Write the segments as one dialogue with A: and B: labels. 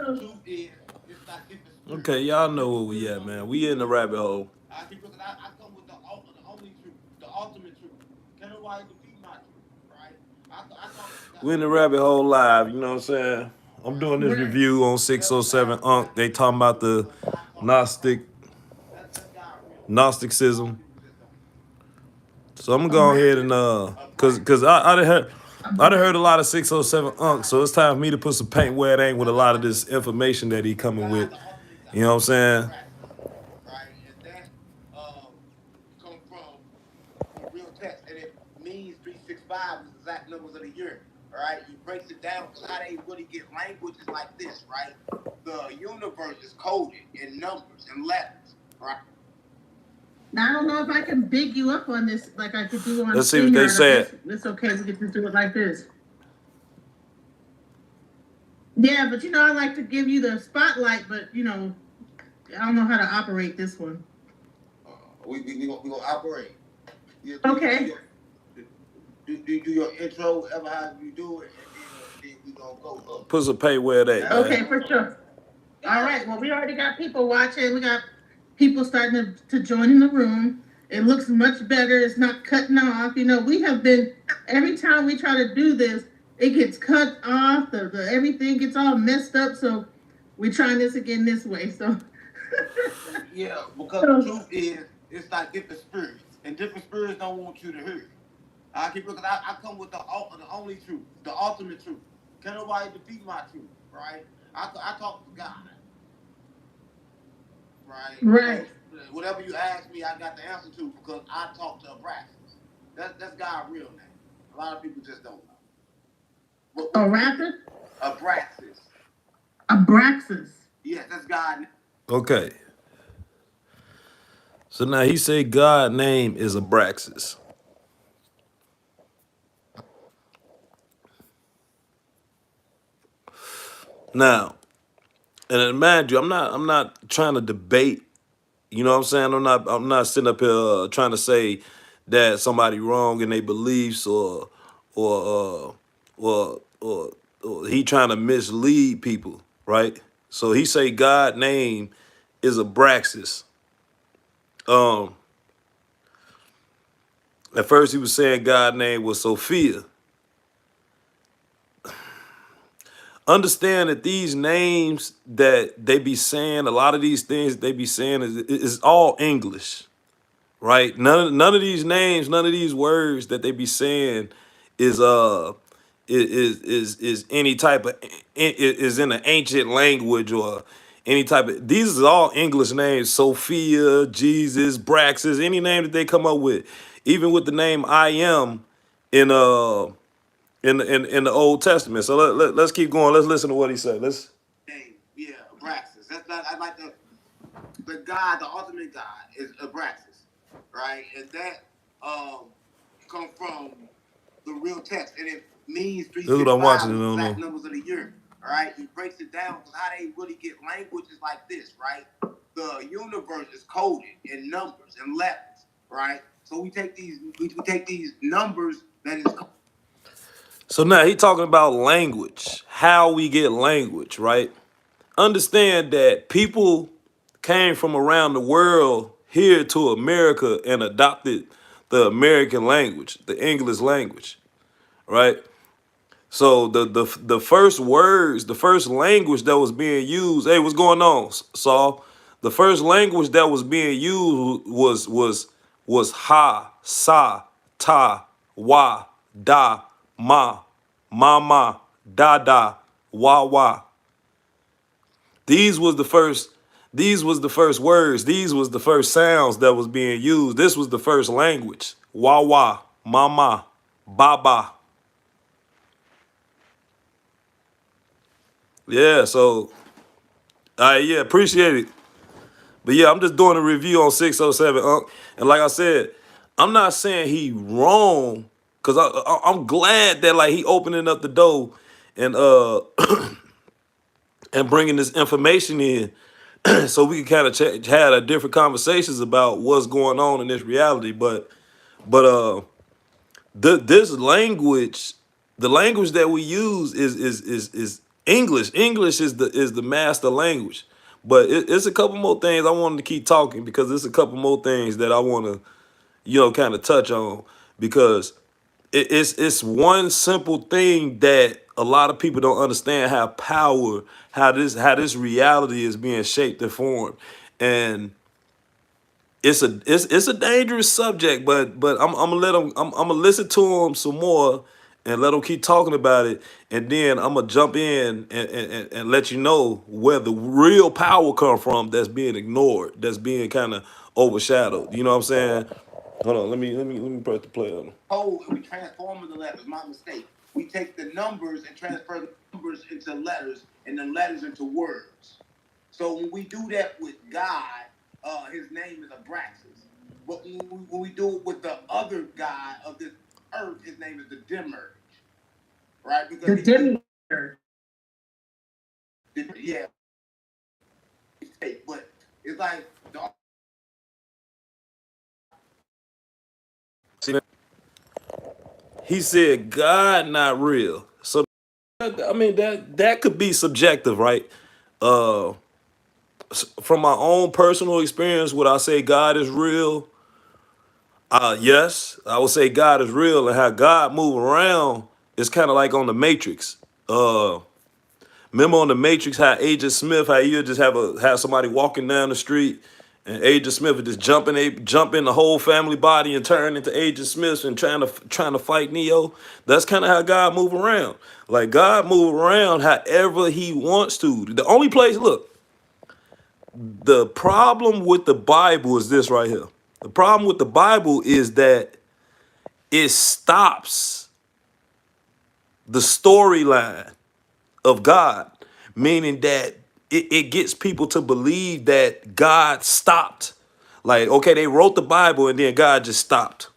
A: truth is, it's not different spirits.
B: Okay, y'all know where we at, man. We in the rabbit hole.
A: I keep looking. I come with the only truth, the ultimate truth. Can nobody defeat my truth, right? I talk to God,
B: We in the rabbit hole live. You know what I'm saying? I'm
A: right?
B: doing this
C: Right.
B: review on
A: Whatever you
B: 607
A: ask me, I
B: Unc. They
A: got the
B: talking
A: answer
B: about
A: to
B: the
A: because I talk to God.
B: Gnostic
A: That's God real name. A lot of
B: Gnosticism.
A: people just don't know.
B: So I'm gonna
C: A
B: go ahead
C: rapper?
B: and
A: A
B: cause
A: Braxis.
B: I done heard a lot of 607
A: That's
B: Unc.
A: God.
B: So it's time for me to put some paint where it ain't with a lot of
A: That's
B: this information that he coming
A: God,
B: with.
A: the ultimate
B: You
A: God.
B: know what I'm
A: A
B: saying?
A: Braxis, right? And that um come from the real text, and it means 365 is the exact numbers of the year. All right, he breaks it down because how they really get language is like this, right? The universe is coded in numbers and letters, right?
C: Now, I don't know if I can big you up on this like I could do on
B: Let's see what they
C: StreamYard. I
B: said.
C: guess it's okay. We could just do it like this. Yeah, but I like to give you the spotlight, but I don't know how to operate this one.
A: We gonna operate. You do
C: Okay.
A: your do your intro, whatever how you do it, and then we gonna go up.
B: Put some paint where it ain't,
A: That's
B: man.
C: Okay, for sure. All right. Well, we already got people watching. We got people starting to join in the room. It looks much better. It's not cutting off. We have been every time we try to do this, it gets cut off. The everything gets all messed up. So we're trying this again this way. So
A: yeah, because the truth is, it's like different spirits, and different spirits don't want you to hear it. I keep looking. I come with the only truth, the ultimate truth. Can nobody defeat my truth, right? I talk to God, right?
C: right.
A: So whatever you ask me, I got the answer to because I talk to Abraxas. That's God's real name. A lot of people just don't know.
C: A rapper?
A: Abraxas.
C: Abraxas.
A: Yes, that's God.
B: Okay. So now he said God name is Abraxas. Now, and mind you, I'm not trying to debate. You know what I'm saying? I'm not sitting up here trying to say that somebody wrong in their beliefs or or he trying to mislead people, right? So he say God name is Abraxas. Um, at first he was saying God name was Sophia. Understand that these names that they be saying, a lot of these things they be saying is all English, right? None of these names, none of these words that they be saying is is any type of is in an ancient language or any type of. These are all English names: Sophia, Jesus, Braxis, any name that they come up with. Even with the name I am in in the Old Testament. So let's keep going. Let's listen to what he said. Let's.
A: Name, yeah, Abraxas. That's not. I like the God, the ultimate God is Abraxas, right? And that come from the real text, and it means three
B: This is what
A: six
B: I'm watching.
A: five
B: I
A: is the
B: don't
A: exact
B: know.
A: numbers of the year. All right, he breaks it down because how they really get language is like this, right? The universe is coded in numbers and letters, right? So we take these numbers that is.
B: So now he talking about language, how we get language, right? Understand that people came from around the world here to America and adopted the American language, the English language, right? So the first words, the first language that was being used. Hey, what's going on, Saul? The first language that was being used was ha, sa, ta, wa, da, ma, mama, da da, wa wa. These was the first. These was the first words. These was the first sounds that was being used. This was the first language. Wa wa, mama, baba. Yeah. So yeah, appreciate it. But yeah, I'm just doing a review on 607, Unc. And like I said, I'm not saying he wrong, cause I'm glad that like he opening up the door and and bringing this information in, so we can kind of had a different conversations about what's going on in this reality. But this language, the language that we use is English is the master language. But it's a couple more things I wanted to keep talking because there's a couple more things that I want to, kind of touch on because it's one simple thing that a lot of people don't understand how this reality is being shaped and formed, and it's a dangerous subject, but I'm gonna let them. I'm gonna listen to them some more and let them keep talking about it, and then I'm gonna jump in and let you know where the real power come from that's being ignored, that's being kind of overshadowed. You know what I'm saying? Hold on, let me press the play on.
A: Oh, and we transform the letters. My mistake. We take the numbers and transfer the numbers into letters and the letters into words. So when we do that with God, his name is Abraxas. But when we do it with the other God of this earth, his name is the Dimmer, right? Because the Dimmer. Yeah, but it's like
B: See that? He said God not real. So I mean that could be subjective, right? Uh from my own personal experience, would I say God is real? Yes, I would say God is real, and how God move around is kind of like on the Matrix. Uh, Remember on the Matrix how Agent Smith, how you just have somebody walking down the street, and Agent Smith would just jump in the whole family body and turn into Agent Smith and trying to fight Neo. That's kind of how God move around. Like God move around however He wants to. The only place, look, the problem with the Bible is this right here. The problem with the Bible is that it stops the storyline of God, meaning that it gets people to believe that God stopped. Like, okay, they wrote the Bible and then God just stopped.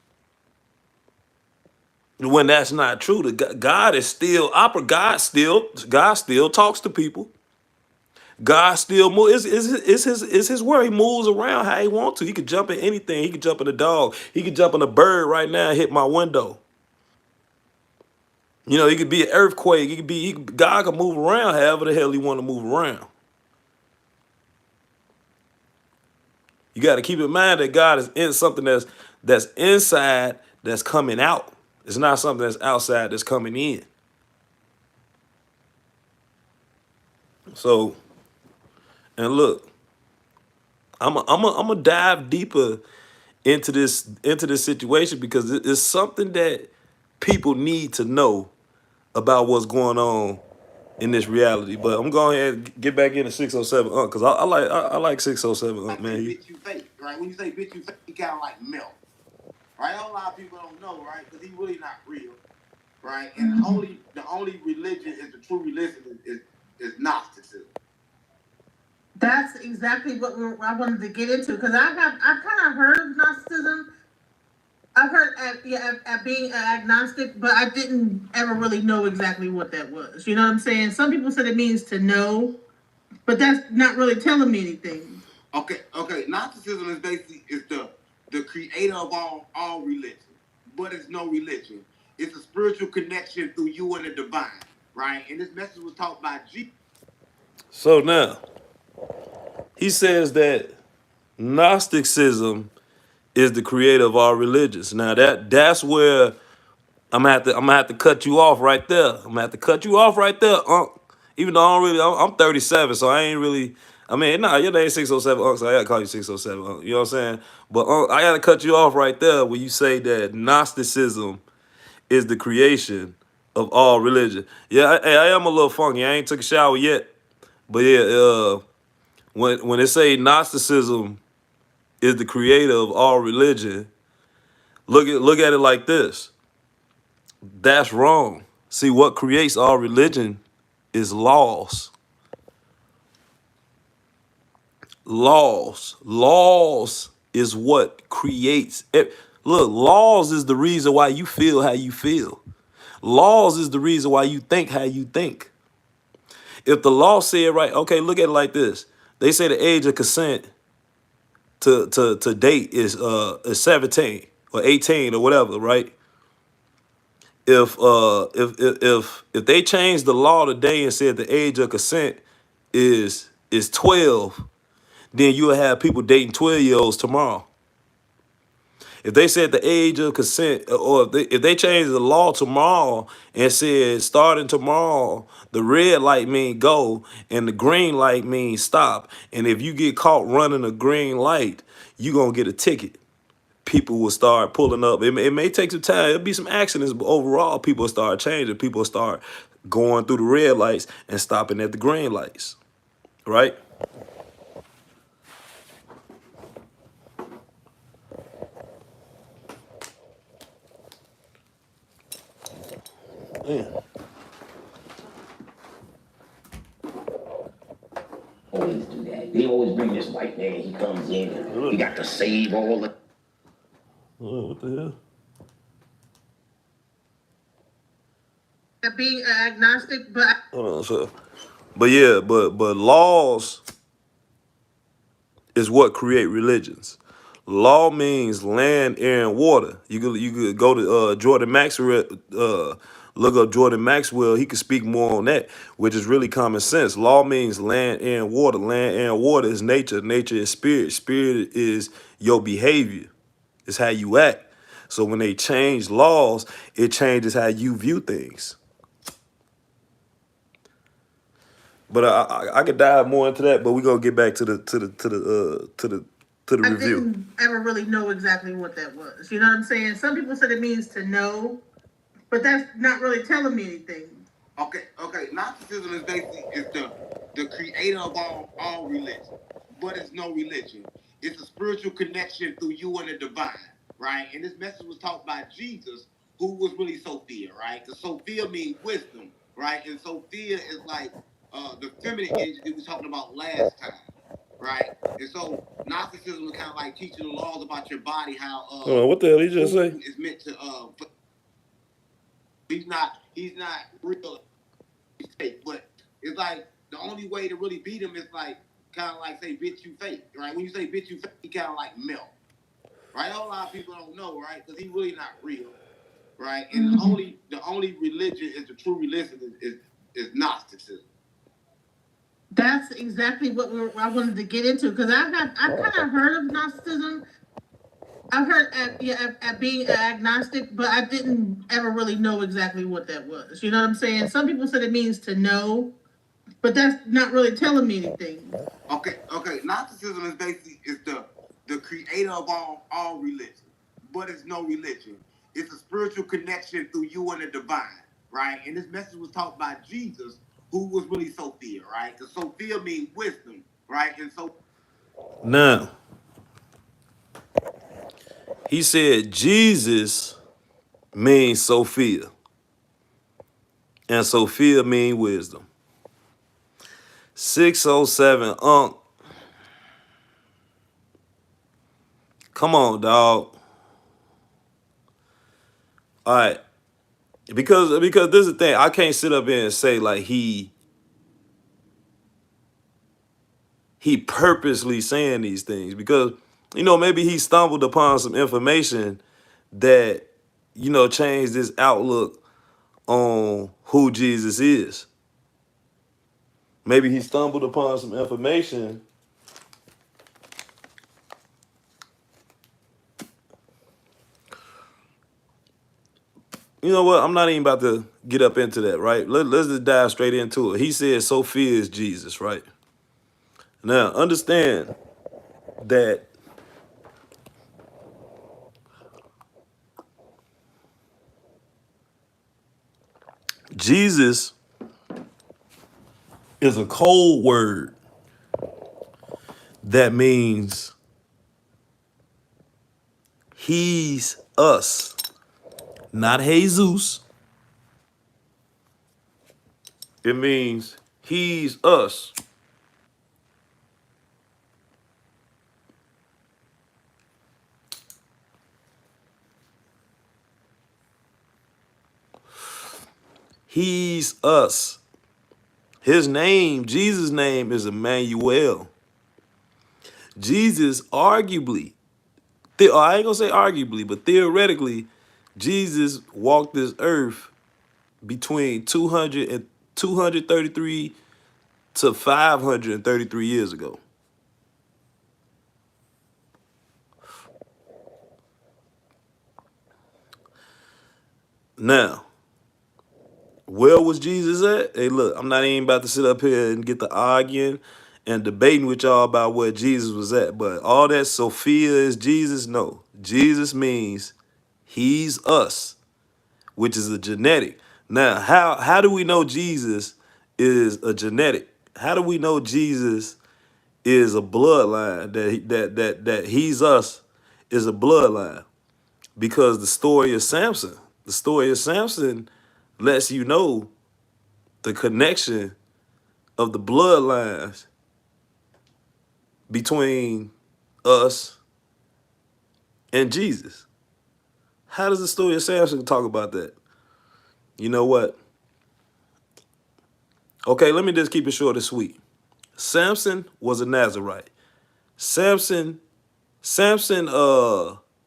B: When that's not true, God is still opera. God still talks to people. God still moves. It's his word. He moves around how he wants to. He could jump in anything. He could jump in a dog. He could jump in a bird right now and hit my window. He could be an earthquake. God could move around however the hell he want to move around. You got to keep in mind that God is in something that's inside that's coming out. It's not something that's outside that's coming in. So, and look, I'm a dive deeper into this situation because it's something that people need to know about what's going on in this reality. But I'm going ahead and get back into 607 because I like 607 man.
A: Bitch you fake, right? When you say bitch you fake, he kind of like milk, right? A lot of people don't know, right? Because he's really not real, right? And the only religion is the true religion is Gnosticism. That's exactly what I wanted to get into because I've kind of heard of Gnosticism. I've heard at being agnostic, but I didn't ever really know exactly what that was. You know what I'm saying? Some people said it means to know, but that's not really telling me anything. Okay. Gnosticism is basically the creator of all religion, but it's no religion. It's a spiritual connection through you and the divine, right? And this message was taught by Jesus.
B: So now he says that Gnosticism is the creator of all religions. Now that's where I'm gonna have to cut you off right there. I'm gonna have to cut you off right there, Unc. Even though I'm 37, so I ain't really. I mean, nah, your name 607, Unc, so I gotta call you 607, Unc. You know what I'm saying? But Unc, I gotta cut you off right there when you say that Gnosticism is the creation of all religion. Yeah, I am a little funky. I ain't took a shower yet, but yeah, when they say Gnosticism is the creator of all religion, look at it like this. That's wrong. See, what creates all religion is laws. Laws is what creates it. Look, laws is the reason why you feel how you feel. Laws is the reason why you think how you think. If the law said right, okay, look at it like this. They say the age of consent to date is 17 or 18 or whatever, right? if they changed the law today and said the age of consent is 12, then you'll have people dating 12-year-olds tomorrow. If they said the age of consent, or if they changed the law tomorrow and said starting tomorrow, the red light means go and the green light means stop. And if you get caught running a green light, you're going to get a ticket. People will start pulling up. It may take some time. It'll be some accidents, but overall, people will start changing. People will start going through the red lights and stopping at the green lights, right? Yeah.
D: Always do that. They always bring this white man. He comes in and he got to save all the.
B: What the hell?
C: Being agnostic, but
B: Hold on, so, but yeah, but laws is what create religions. Law means land, air, and water. You could go to Jordan Maxwell, look up Jordan Maxwell. He could speak more on that, which is really common sense. Law means land, air, and water. Land, air, and water is nature. Nature is spirit. Spirit is your behavior. It's how you act. So when they change laws, it changes how you view things. But I could dive more into that. But we're gonna get back to the
C: I
B: review.
C: didn't ever really know exactly what that was. You know what I'm saying? Some people said it means to know, but that's not really telling me anything.
A: Okay. Gnosticism is basically the creator of all religion, but it's no religion. It's a spiritual connection through you and the divine, right? And this message was taught by Jesus, who was really Sophia, right? Because Sophia means wisdom, right? And Sophia is like the feminine energy that we were talking about last time, right? And so Gnosticism is kind of like teaching the laws about your body, how
B: What the hell he just say?
A: food is meant to he's not real, he's fake, but it's like the only way to really beat him is like kind of like say bitch you fake, right? When you say bitch you fake, he kind of like melt, right? A whole lot of people don't know, right? Because he's really not real, right? And the only religion is the true religion is Gnosticism.
C: That's exactly what I wanted to get into, because I kind of heard of Gnosticism. I've heard at being agnostic, but I didn't ever really know exactly what that was. You know what I'm saying? Some people said it means to know, but that's not really telling me anything.
A: Okay. Gnosticism is basically the creator of all religion, but it's no religion. It's a spiritual connection through you and the divine, right? And this message was taught by Jesus, who was really Sophia, right? Because Sophia means wisdom, right? And so
B: Now, he said Jesus means Sophia, and Sophia means wisdom. 607 Unc. Come on, dog. All right. Because this is the thing. I can't sit up here and say like he purposely saying these things, because maybe he stumbled upon some information that changed his outlook on who Jesus is. Maybe he stumbled upon some information you know what? I'm not even about to get up into that, right? Let's just dive straight into it. He said Sophia is Jesus, right? Now, understand that Jesus is a code word that means he's us, not Jesus. It means he's us. He's us. His name, Jesus' name, is Emmanuel. Jesus arguably, I ain't gonna say arguably, but theoretically, Jesus walked this earth between 200 and 233 to 533 years ago. Now, where was Jesus at? Hey, look, I'm not even about to sit up here and get to arguing and debating with y'all about where Jesus was at. But all that Sophia is Jesus, no. Jesus means he's us, which is a genetic. Now, how do we know Jesus is a genetic? How do we know Jesus is a bloodline? That he's us is a bloodline? Because the story of Samson lets you know the connection of the bloodlines between us and Jesus. How does the story of Samson talk about that? You know what? Okay, let me just keep it short and sweet. Samson was a Nazarite. Samson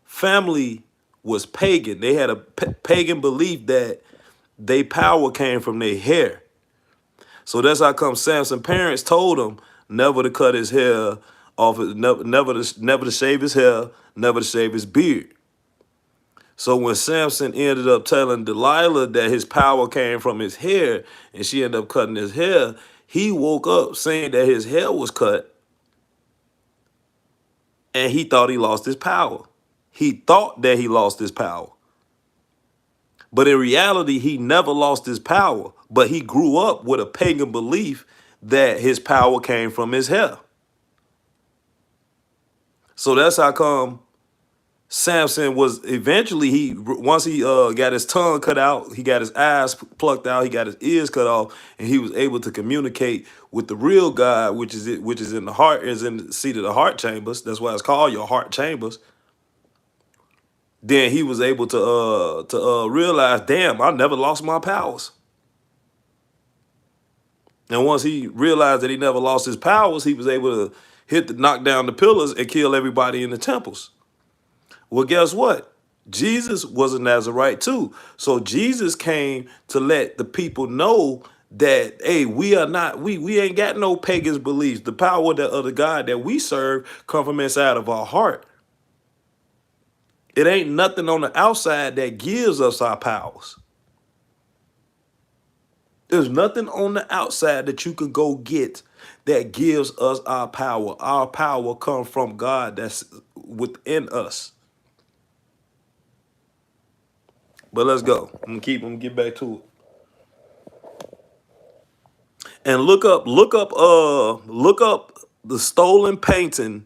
B: family was pagan. They had a pagan belief that their power came from their hair. So that's how come Samson's parents told him never to cut his hair off, never to shave his hair, never to shave his beard. So when Samson ended up telling Delilah that his power came from his hair and she ended up cutting his hair, he woke up saying that his hair was cut and he thought he lost his power. He thought that he lost his power. But in reality, he never lost his power. But he grew up with a pagan belief that his power came from his hair. So that's how come Samson was eventually, once he got his tongue cut out, he got his eyes plucked out, he got his ears cut off, and he was able to communicate with the real God, which is in the heart, is in the seat of the heart chambers. That's why it's called your heart chambers. Then he was able to realize, damn, I never lost my powers. And once he realized that he never lost his powers, he was able to knock down the pillars and kill everybody in the temples. Well, guess what? Jesus was a Nazarite too. So Jesus came to let the people know that, hey, we ain't got no pagan's beliefs. The power of the God that we serve come from inside of our heart. It ain't nothing on the outside that gives us our powers. There's nothing on the outside that you can go get that gives us our power. Our power comes from God that's within us. But let's go. I'm gonna get back to it. And look up the stolen painting,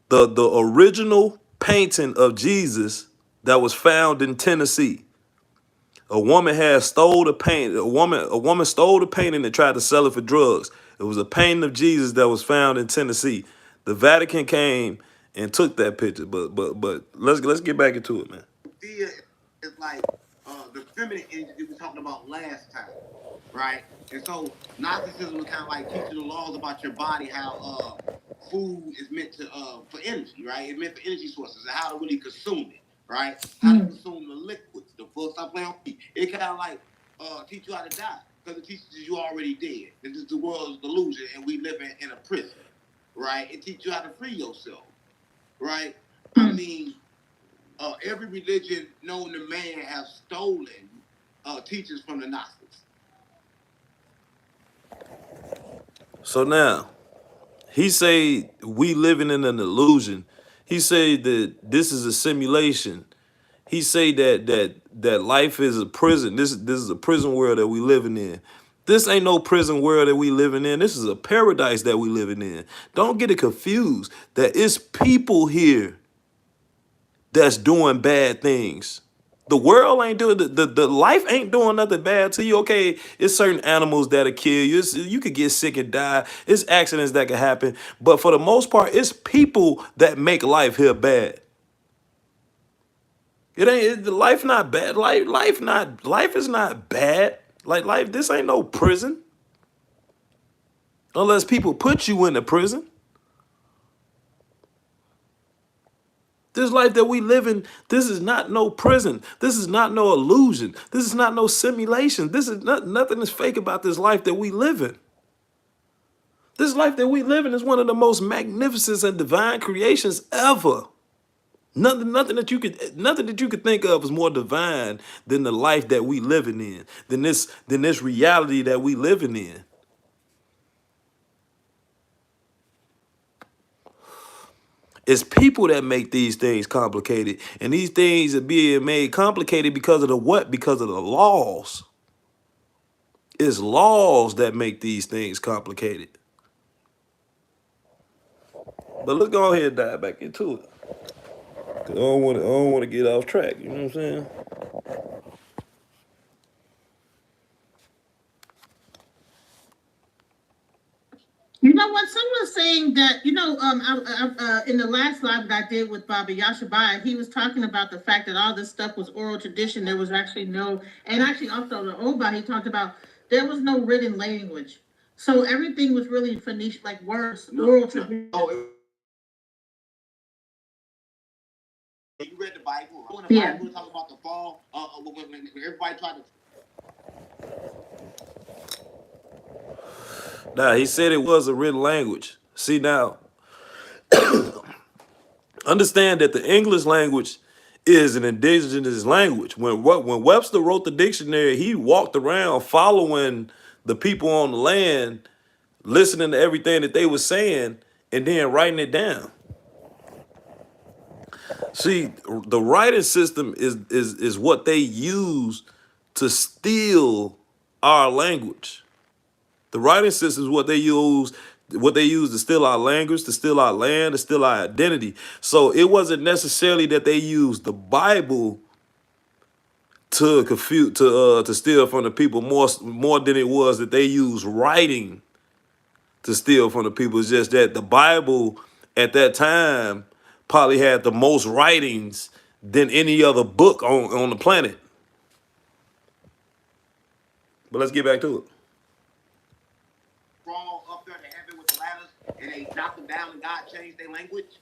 B: the original painting of Jesus that was found in Tennessee. A woman had stole the paint. A woman stole the painting and tried to sell it for drugs. It was a painting of Jesus that was found in Tennessee. The Vatican came and took that picture. But let's get back into it, man.
A: Fear is like the feminine energy we were talking about last time, right? And so Gnosticism was kind of like teaching the laws about your body, how food is meant to for energy, right? It's meant for energy sources and how to really consume it, right? How to consume the liquids, the full stop playing on feet. It kind of like teach you how to die because it teaches you already dead. This is the world's delusion, and we live in a prison, right? It teaches you how to free yourself, right? I mean, every religion known to man have stolen teachers from the Gnostics.
B: So now, he say we living in an illusion. He say that this is a simulation. He say that life is a prison. This is a prison world that we living in. This ain't no prison world that we living in. This is a paradise that we living in. Don't get it confused that it's people here that's doing bad things. The world ain't doing the life ain't doing nothing bad to you. Okay, it's certain animals that'll kill you. You could get sick and die. It's accidents that can happen. But for the most part, it's people that make life here bad. Life not bad. Life is not bad. Like life, this ain't no prison. Unless people put you in a prison. This life that we live in, this is not no prison. This is not no illusion. This is not no simulation. This is nothing is fake about this life that we live in. This life that we live in is one of the most magnificent and divine creations ever. Nothing that you could think of is more divine than the life that we living in, than this reality that we living in. It's people that make these things complicated, and these things are being made complicated because of the what? Because of the laws. It's laws that make these things complicated. But let's go ahead and dive back into it. 'Cause I don't want to get off track. You know what I'm saying?
C: You know what? Someone was saying that, in the last live that I did with Baba Yashabai, he was talking about the fact that all this stuff was oral tradition. There was actually no, and actually also the Oba, he talked about there was no written language. So everything was really Phoenician, like words, oral tradition.
A: You read the Bible, right? When the
C: Yeah.
A: Bible talks about the fall, when everybody tried to.
B: Now, he said it was a written language. See, now, understand that the English language is an indigenous language. When Webster wrote the dictionary, he walked around following the people on the land, listening to everything that they were saying, and then writing it down. See, the writing system is what they use to steal our language. The writing system is what they use to steal our language, to steal our land, to steal our identity. So it wasn't necessarily that they used the Bible to confuse to steal from the people more than it was that they used writing to steal from the people. It's just that the Bible at that time probably had the most writings than any other book on the planet. But let's get back to it.
A: Crawl up there to heaven with the ladders, and they knock them down, and God changed their language.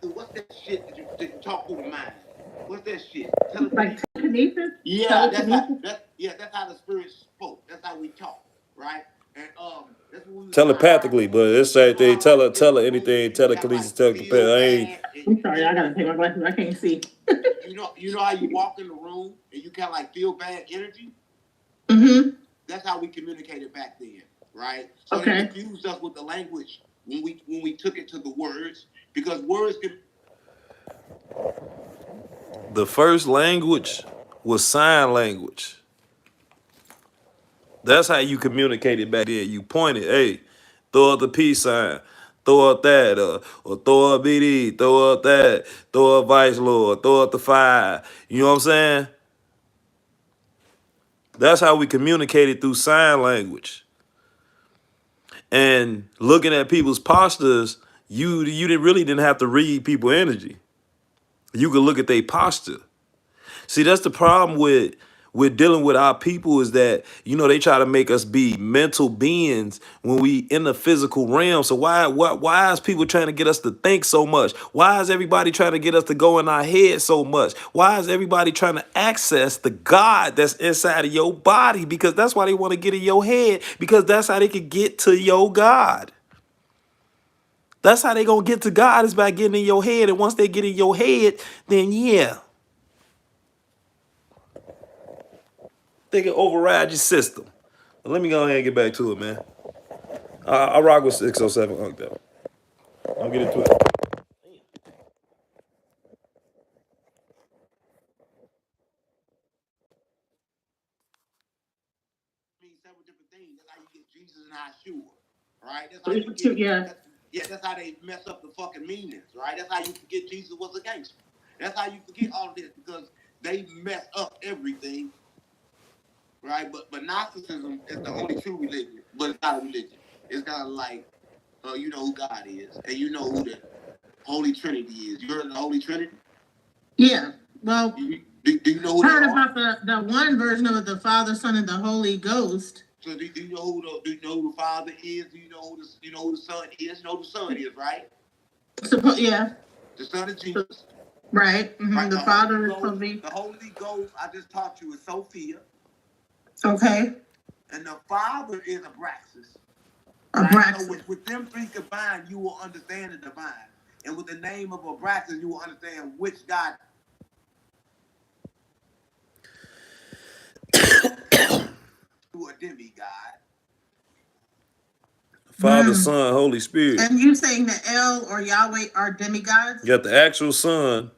A: What's that shit that you talk through the mind? What's that shit?
C: Like telekinesis?
A: Yeah, that's how the spirit spoke. That's how we talk, right? And that's what we
B: Telepathically, but it's like they tell her anything, telekinesis, telepath.
C: I'm sorry, I gotta take my glasses. I can't see.
A: You know how you walk in the room and you kind of like feel bad energy?
C: Mm-hmm.
A: That's how we communicated back then, right? So
C: okay.
A: They confused us with the language when we took it to the words, because words can.
B: The first language was sign language. That's how you communicated back then. You pointed, hey, throw up the peace sign, throw up that, or throw up BD, throw up that, throw up Vice Lord, throw up the fire. You know what I'm saying? That's how we communicated through sign language. And looking at people's postures, you didn't have to read people's energy. You could look at their posture. See, that's the problem with dealing with our people, is that, they try to make us be mental beings when we in the physical realm. So why is people trying to get us to think so much? Why is everybody trying to get us to go in our head so much? Why is everybody trying to access the God that's inside of your body? Because that's why they want to get in your head, because that's how they can get to your God. That's how they gonna get to God, is by getting in your head. And once they get in your head, then yeah, they can override your system. But let me go ahead and get back to it, man. I rock with 607 Unk though. Don't get into it.
A: Mean several different things. That's how you get Jesus and Yeshua, right? That's how you get. That's how they mess up the fucking meanings, right? That's how you forget Jesus was a gangster. That's how you forget all of this, because they mess up everything, right? But Gnosticism is the only true religion, but it's not a religion. It's kind of like, you know who God is, and you know who the Holy Trinity is. You heard of the Holy Trinity?
C: Yeah. Well,
A: do you know who
C: heard about the one version of it, the Father, Son, and the Holy Ghost.
A: So do you know who the Father is? Do you know who the Son is? You know who the Son is, right?
C: Yeah.
A: The Son of Jesus.
C: Right. Mm-hmm.
A: Right.
C: The Father is supposed to be.
A: The Holy Ghost, I just taught you, is Sophia.
C: Okay.
A: And the Father is Abraxas.
C: Right? Abraxas.
A: So with them three combined, you will understand the divine. And with the name of Abraxas, you will understand which God. To a demigod.
B: Father, Son, Holy Spirit.
C: And you saying that El or Yahweh are demigods?
B: You got the actual Son.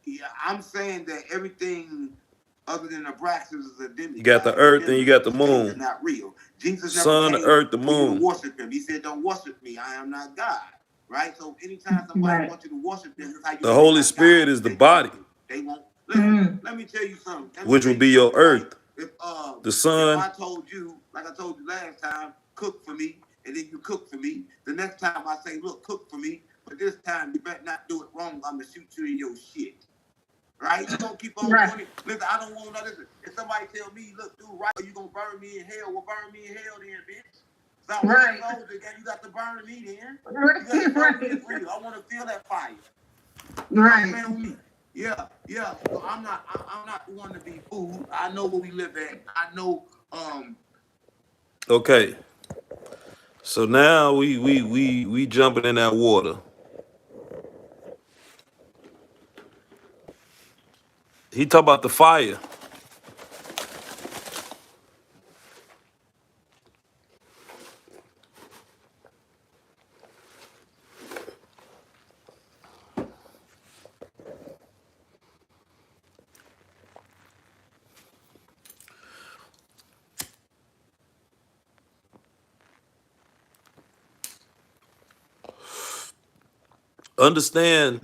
A: Yeah, I'm saying that everything other than Abraxas is a demigod.
B: You got the earth and you got the moon.
A: It's not real. Jesus
B: Sun,
A: never came
B: earth, the
A: for you
B: moon.
A: to worship him. He said, "Don't worship me. I am not God." Right. So anytime somebody wants you to worship them, that's how you.
B: The Holy Spirit is the body.
A: They won't. Listen, let me tell you something.
B: Which will be your earth.
A: If
B: the Son.
A: If I told you, like I told you last time, cook for me, and then you cook for me. The next time I say, look, cook for me, but this time you better not do it wrong. I'm gonna shoot you in your shit. Right? You gonna keep on doing it. Listen, I don't want to listen. If somebody tell me, look, dude, right, you gonna burn me in hell, well, burn me in hell then, bitch. So right. Again, you got to burn me then. Right. You got to burn me for real. I want to feel that fire. Right. Yeah. So I'm not one to be fooled. I know where we live at. I know.
B: Okay. So now we jumping in that water. He talk about the fire. Understand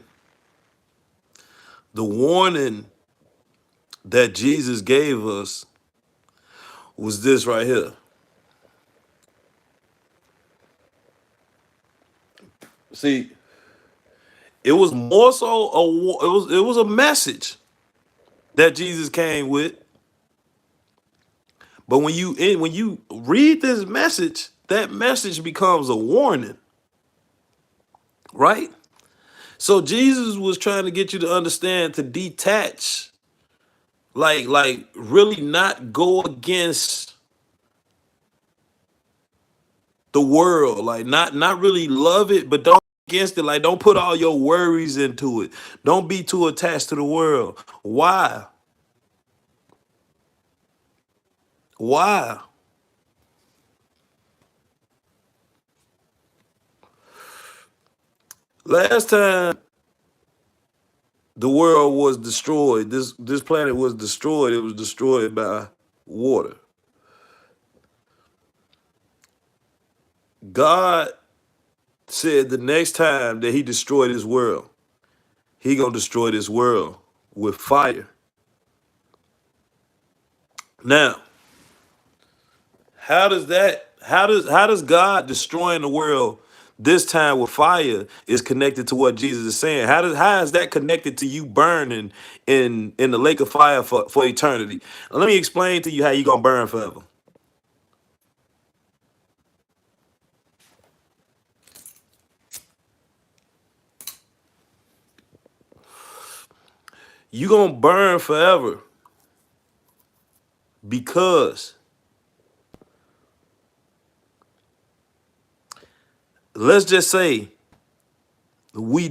B: the warning that Jesus gave us was this right here. See, it was more so it was a message that Jesus came with. But when you read this message, that message becomes a warning. Right? So Jesus was trying to get you to understand, to detach, like really not go against the world, like not really love it, but don't against it. Like, don't put all your worries into it. Don't be too attached to the world. Why? Why? Last time the world was destroyed, this planet was destroyed, it was destroyed by water. God said the next time that he destroyed his world, he gonna destroy this world with fire. Now, how does God destroying the world this time with fire is connected to what Jesus is saying? How is that connected to you burning in the lake of fire for eternity? Let me explain to you how you gonna burn forever. You gonna burn forever because let's just say we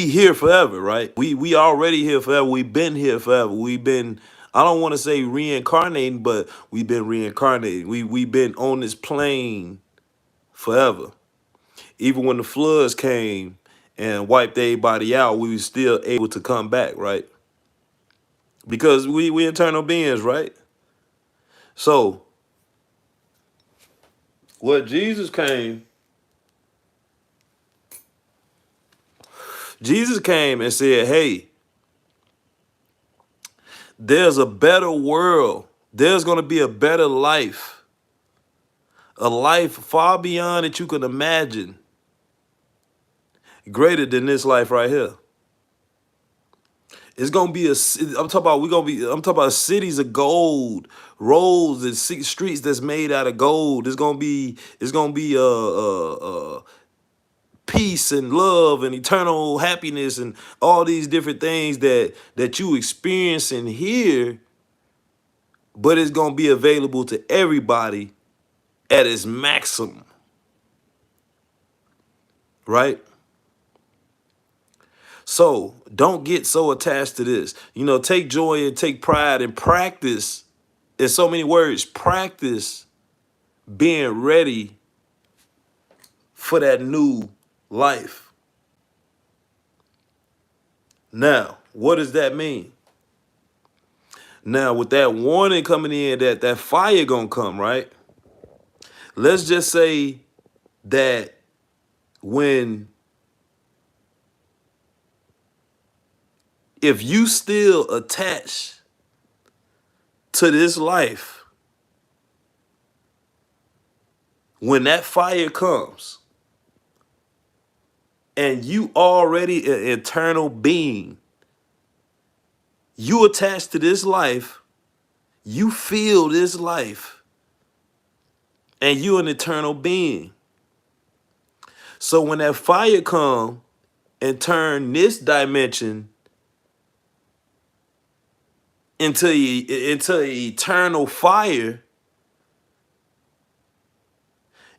B: here forever, right? We already here forever. We've been here forever. We've been, I don't want to say reincarnating, but we've been reincarnating. We've been on this plane forever. Even when the floods came and wiped everybody out, we were still able to come back, right? Because we eternal beings, right? So what Jesus came and said, hey, there's a better world. There's going to be a better life. A life far beyond that you can imagine. Greater than this life right here. It's gonna be I'm talking about cities of gold, roads and streets that's made out of gold. It's gonna be peace and love and eternal happiness and all these different things that you experience in here, but it's gonna be available to everybody at its maximum, right? So don't get so attached to this. Take joy and take pride and practice. In so many words, practice being ready for that new life. Now, what does that mean? Now, with that warning coming in, that fire gonna come, right? Let's just say that when if you still attached to this life, when that fire comes and you already an eternal being, you attached to this life, you feel this life, and you an eternal being. So when that fire come and turn this dimension into eternal fire,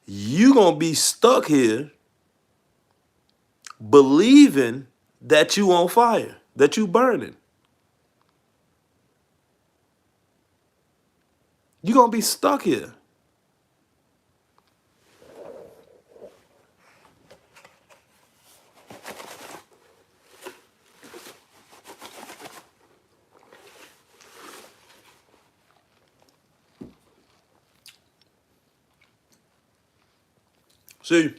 B: you gonna be stuck here believing that you on fire, that you burning. You gonna be stuck here. See,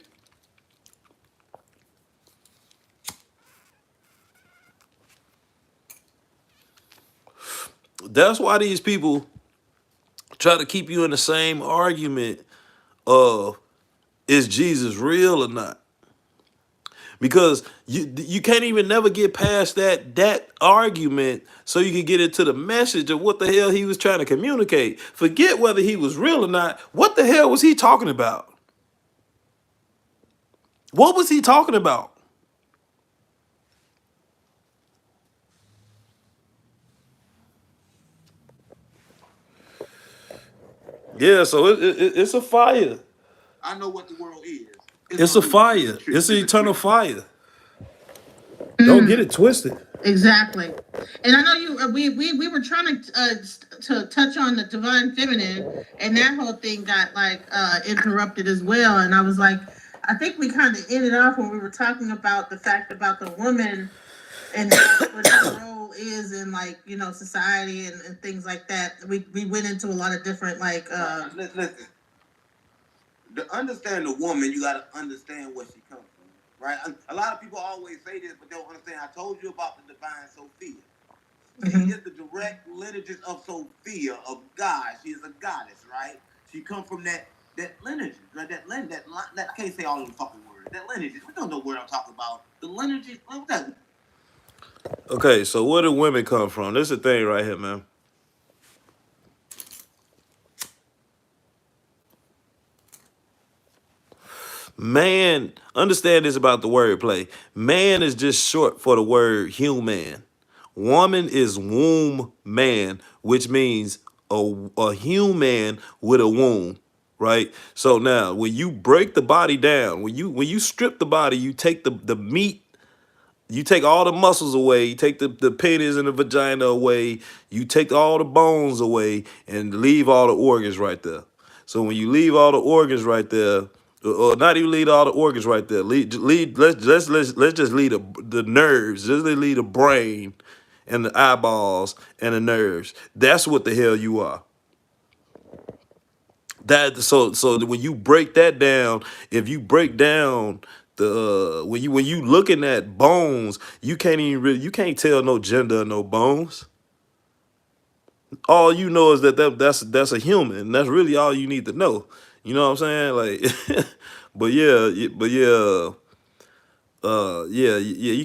B: that's why these people try to keep you in the same argument of, is Jesus real or not? Because you can't even never get past that argument so you can get into the message of what the hell he was trying to communicate. Forget whether he was real or not. What the hell was he talking about? What was he talking about? Yeah, so it's a fire.
A: I know what the world is.
B: It's a fire. It's an eternal fire. Don't get it twisted.
C: Exactly. And I know you. We were trying to touch on the divine feminine, and that whole thing got interrupted as well. And I was like, I think we kind of ended off when we were talking about the fact about the woman and what her role is in society and things like that. We went into a lot of different
A: listen. To understand the woman, you got to understand where she comes from, right? A lot of people always say this, but they don't understand. I told you about the divine Sophia. She is the direct lineage of Sophia, of God. She is a goddess, right? She comes from that lineage, right? That I can't say all the fucking words. That lineage. We don't know where I'm talking about. The lineage.
B: Okay, so where do women come from? This is the thing right here, man. Man, understand this about the wordplay. Man is just short for the word human. Woman is womb man, which means a human with a womb, right? So now, when you break the body down, when you strip the body, you take the meat, you take all the muscles away, you take the penis and the vagina away, you take all the bones away, and leave all the organs right there. So when you leave all the organs right there, or not even leave all the organs right there, let's just leave the nerves, just leave the brain and the eyeballs and the nerves. That's what the hell you are. So when you break that down, if you break down the when you looking at bones, you can't even you can't tell no gender or no bones. All you know is that's a human. That's really all you need to know. You know what I'm saying? Like, but yeah, you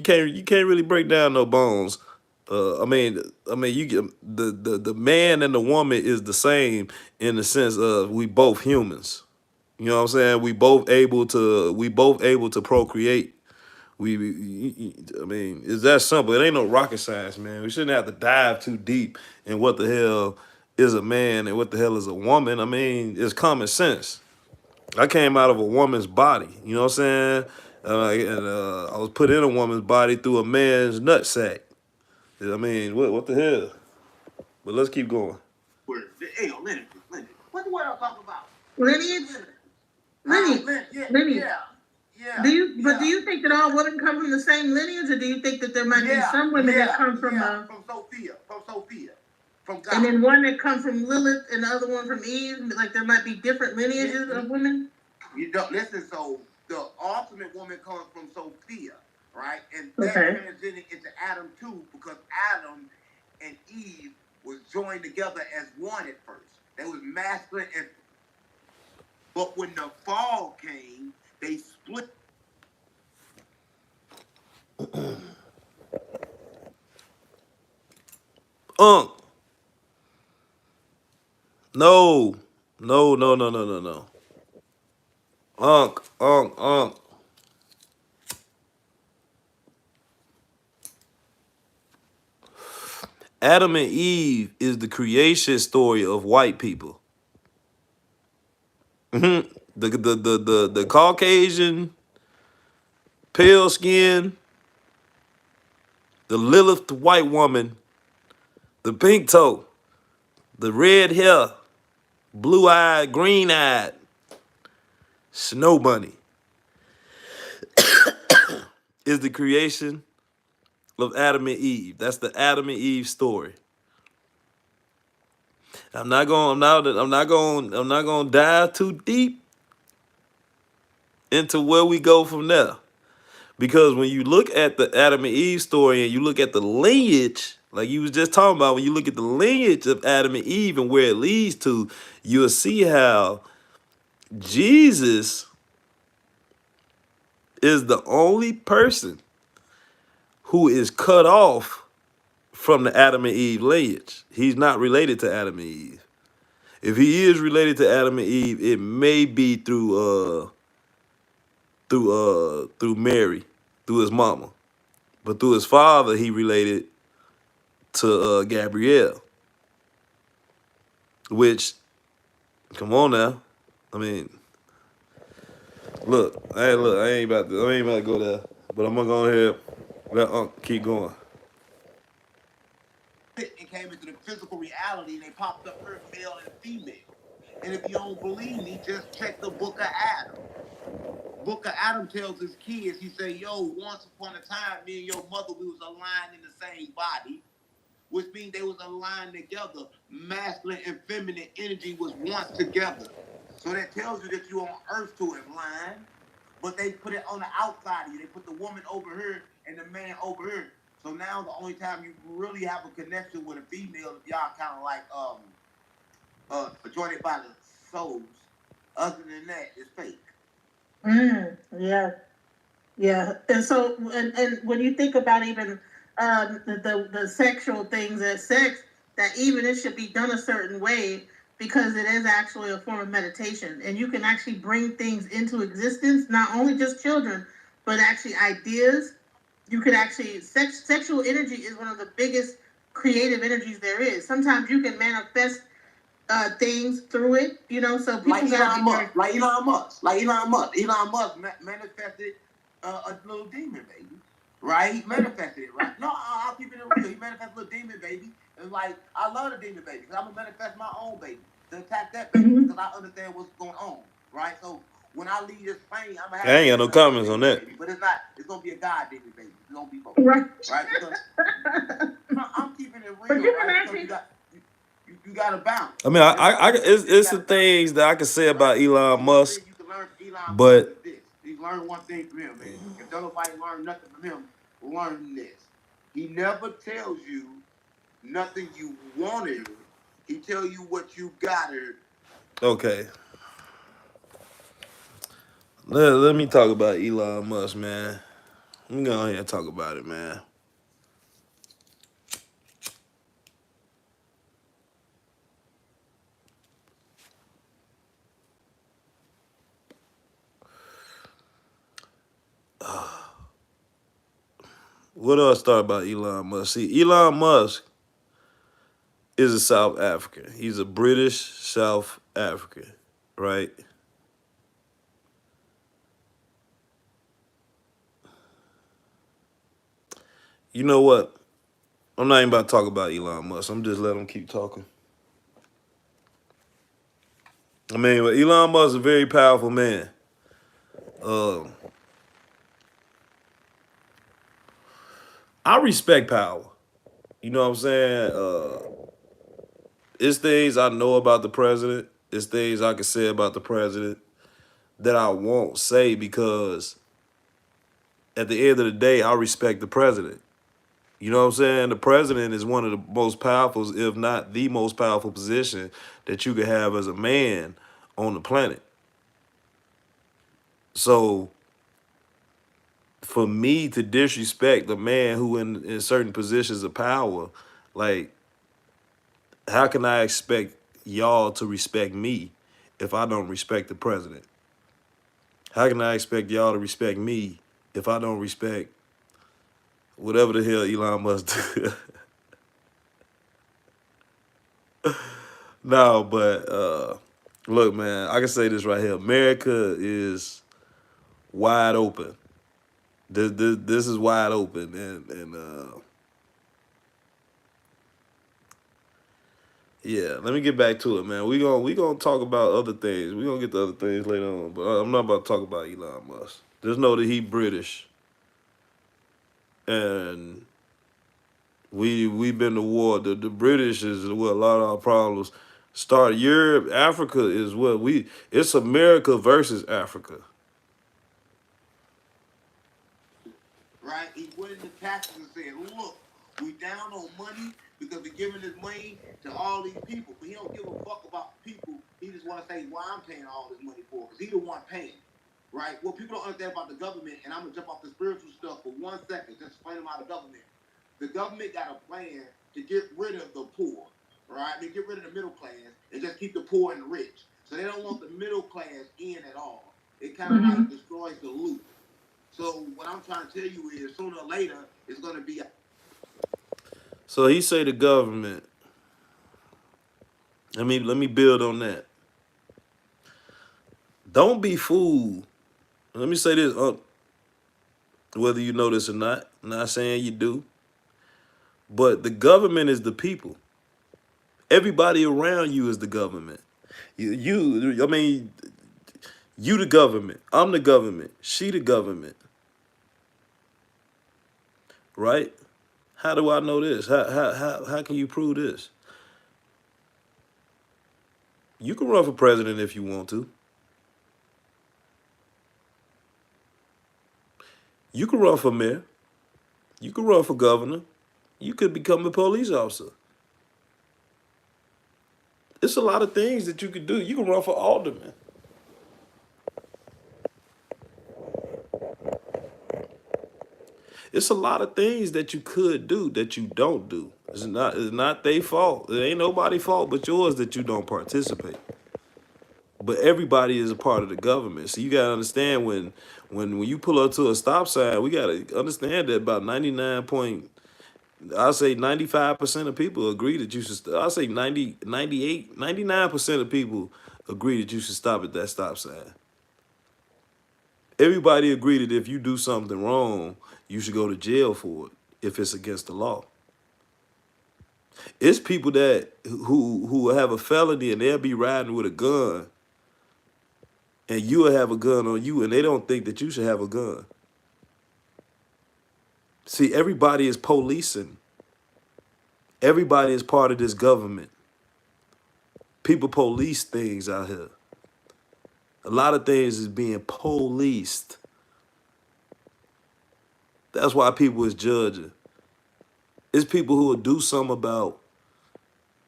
B: can't really break down no bones. You get the man and the woman is the same in the sense of we both humans. You know what I'm saying? We both able to procreate. It's that simple. It ain't no rocket science, man. We shouldn't have to dive too deep in what the hell is a man and what the hell is a woman. I mean, it's common sense. I came out of a woman's body. You know what I'm saying? I was put in a woman's body through a man's nutsack. I mean, what the hell? But let's keep going.
A: Hey, lineage. What the world I'm talking about?
C: Lineage? Lineage.
A: Yeah.
C: Do you think that all women come from the same lineage, or do you think that there might be some women that come from
A: Sophia, from God,
C: and then one that comes from Lilith and the other one from Eve? Like there might be different lineages of women.
A: You don't listen. So the ultimate woman comes from Sophia, right? And that transitioned into Adam too, because Adam and Eve was joined together as one at first. They was masculine, but when the fall came, they split.
B: No. Unk. Adam and Eve is the creation story of white people. The Caucasian, pale skin, the Lilith white woman, the pink toe, the red hair, blue-eyed, green-eyed, snow bunny is the creation of Adam and Eve. That's the Adam and Eve story. I'm not going to dive too deep into where we go from there. Because when you look at the Adam and Eve story and you look at the lineage, like you was just talking about, when you look at the lineage of Adam and Eve and where it leads to, you'll see how Jesus is the only person who is cut off from the Adam and Eve lineage. He's not related to Adam and Eve. If he is related to Adam and Eve, it may be through Mary, through his mama. But through his father, he related to Gabrielle. Which, come on now. I mean, look, I ain't about to go there. But I'm gonna go ahead and let keep going.
A: It came into the physical reality and they popped up her male and female. And if you don't believe me, just check the book of Adam. Book of Adam tells his kids, he said, yo, once upon a time, me and your mother, we was aligned in the same body, which means they was aligned together. Masculine and feminine energy was once together. So that tells you that you're on earth to it, blind. But they put it on the outside of you. They put the woman over here and the man over here. So now the only time you really have a connection with a female, if y'all kind of like joined by the souls. Other than that, it's fake.
C: Yeah. And so, and when you think about even the sexual things as sex, that even it should be done a certain way because it is actually a form of meditation, and you can actually bring things into existence, not only just children, but actually ideas. You could actually sexual energy is one of the biggest creative energies there is. Sometimes you can manifest things through it, you know. So people
A: like Elon Musk manifested a little demon baby, right? He manifested it, right? No, I'll keep it real. He manifested a little demon baby, and like I love the demon baby because I'm gonna manifest my own baby to attack that baby because I understand what's going on, right? So when I leave this plane, I'm gonna have.
B: I ain't got no comments on that.
A: Baby, but it's not. It's gonna be a God demon baby. It's gonna be both, right? Because, no, I'm keeping it real. But you can actually. You got to bounce.
B: I mean, it's some things that I can say about Elon Musk,
A: you can learn from Elon
B: but
A: Musk this. You learn one thing from him, man. If nobody learn nothing from him, learn this. He never tells you nothing you wanted. He tell you what you got to.
B: Okay. Let me talk about Elon Musk, man. Let me go ahead and talk about it, man. What else start about Elon Musk? See, Elon Musk is a South African. He's a British South African, right? You know what? I'm not even about to talk about Elon Musk. I'm just letting him keep talking. I mean, Elon Musk is a very powerful man. Um, I respect power. You know what I'm saying? It's things I know about the president. It's things I can say about the president that I won't say because at the end of the day, I respect the president. You know what I'm saying? The president is one of the most powerful, if not the most powerful position that you could have as a man on the planet. So for me to disrespect the man who in certain positions of power, like, how can I expect y'all to respect me if I don't respect the president? How can I expect y'all to respect me if I don't respect whatever the hell Elon Musk do? No, but look, man, I can say this right here. America is wide open. This is wide open, and yeah. Let me get back to it, man. We gonna talk about other things. We gonna get to other things later on, but I'm not about to talk about Elon Musk. Just know that he British, and we've been to war. The British is where a lot of our problems start. Europe, Africa is what we. It's America versus Africa.
A: Right? He went into taxes and said, look, we down on money because we're giving this money to all these people. But he don't give a fuck about the people. He just want to say why I'm paying all this money for, because he the one paying. Right? What people don't understand about the government, and I'm going to jump off the spiritual stuff for 1 second, just explain about the government. The government got a plan to get rid of the poor, right? They get rid of the middle class and just keep the poor and the rich. So they don't want the middle class in at all. It kind of like destroys the loop. So what I'm trying to tell you is sooner or later it's going to be.
B: So he say the government. Let me build on that. Don't be fooled. Let me say this, whether you know this or not. I'm not saying you do, but the government is the people. Everybody around you is the government. I mean, you the government. I'm the government. She the government. Right? How do I know this? How can you prove this? You can run for president if you want to. You can run for mayor. You can run for governor. You could become a police officer. It's a lot of things that you could do. You can run for alderman. It's a lot of things that you could do that you don't do. It's not their fault. It ain't nobody's fault but yours that you don't participate. But everybody is a part of the government. So you gotta understand when you pull up to a stop sign, we gotta understand that about 95% of people agree that you should. I say 90, 98, 99% of people agree that you should stop at that stop sign. Everybody agree that if you do something wrong, you should go to jail for it if it's against the law. It's people that who have a felony and they'll be riding with a gun, and you'll have a gun on you, and they don't think that you should have a gun. See, everybody is policing. Everybody is part of this government. People police things out here. A lot of things is being policed. That's why people is judging. It's people who will do something about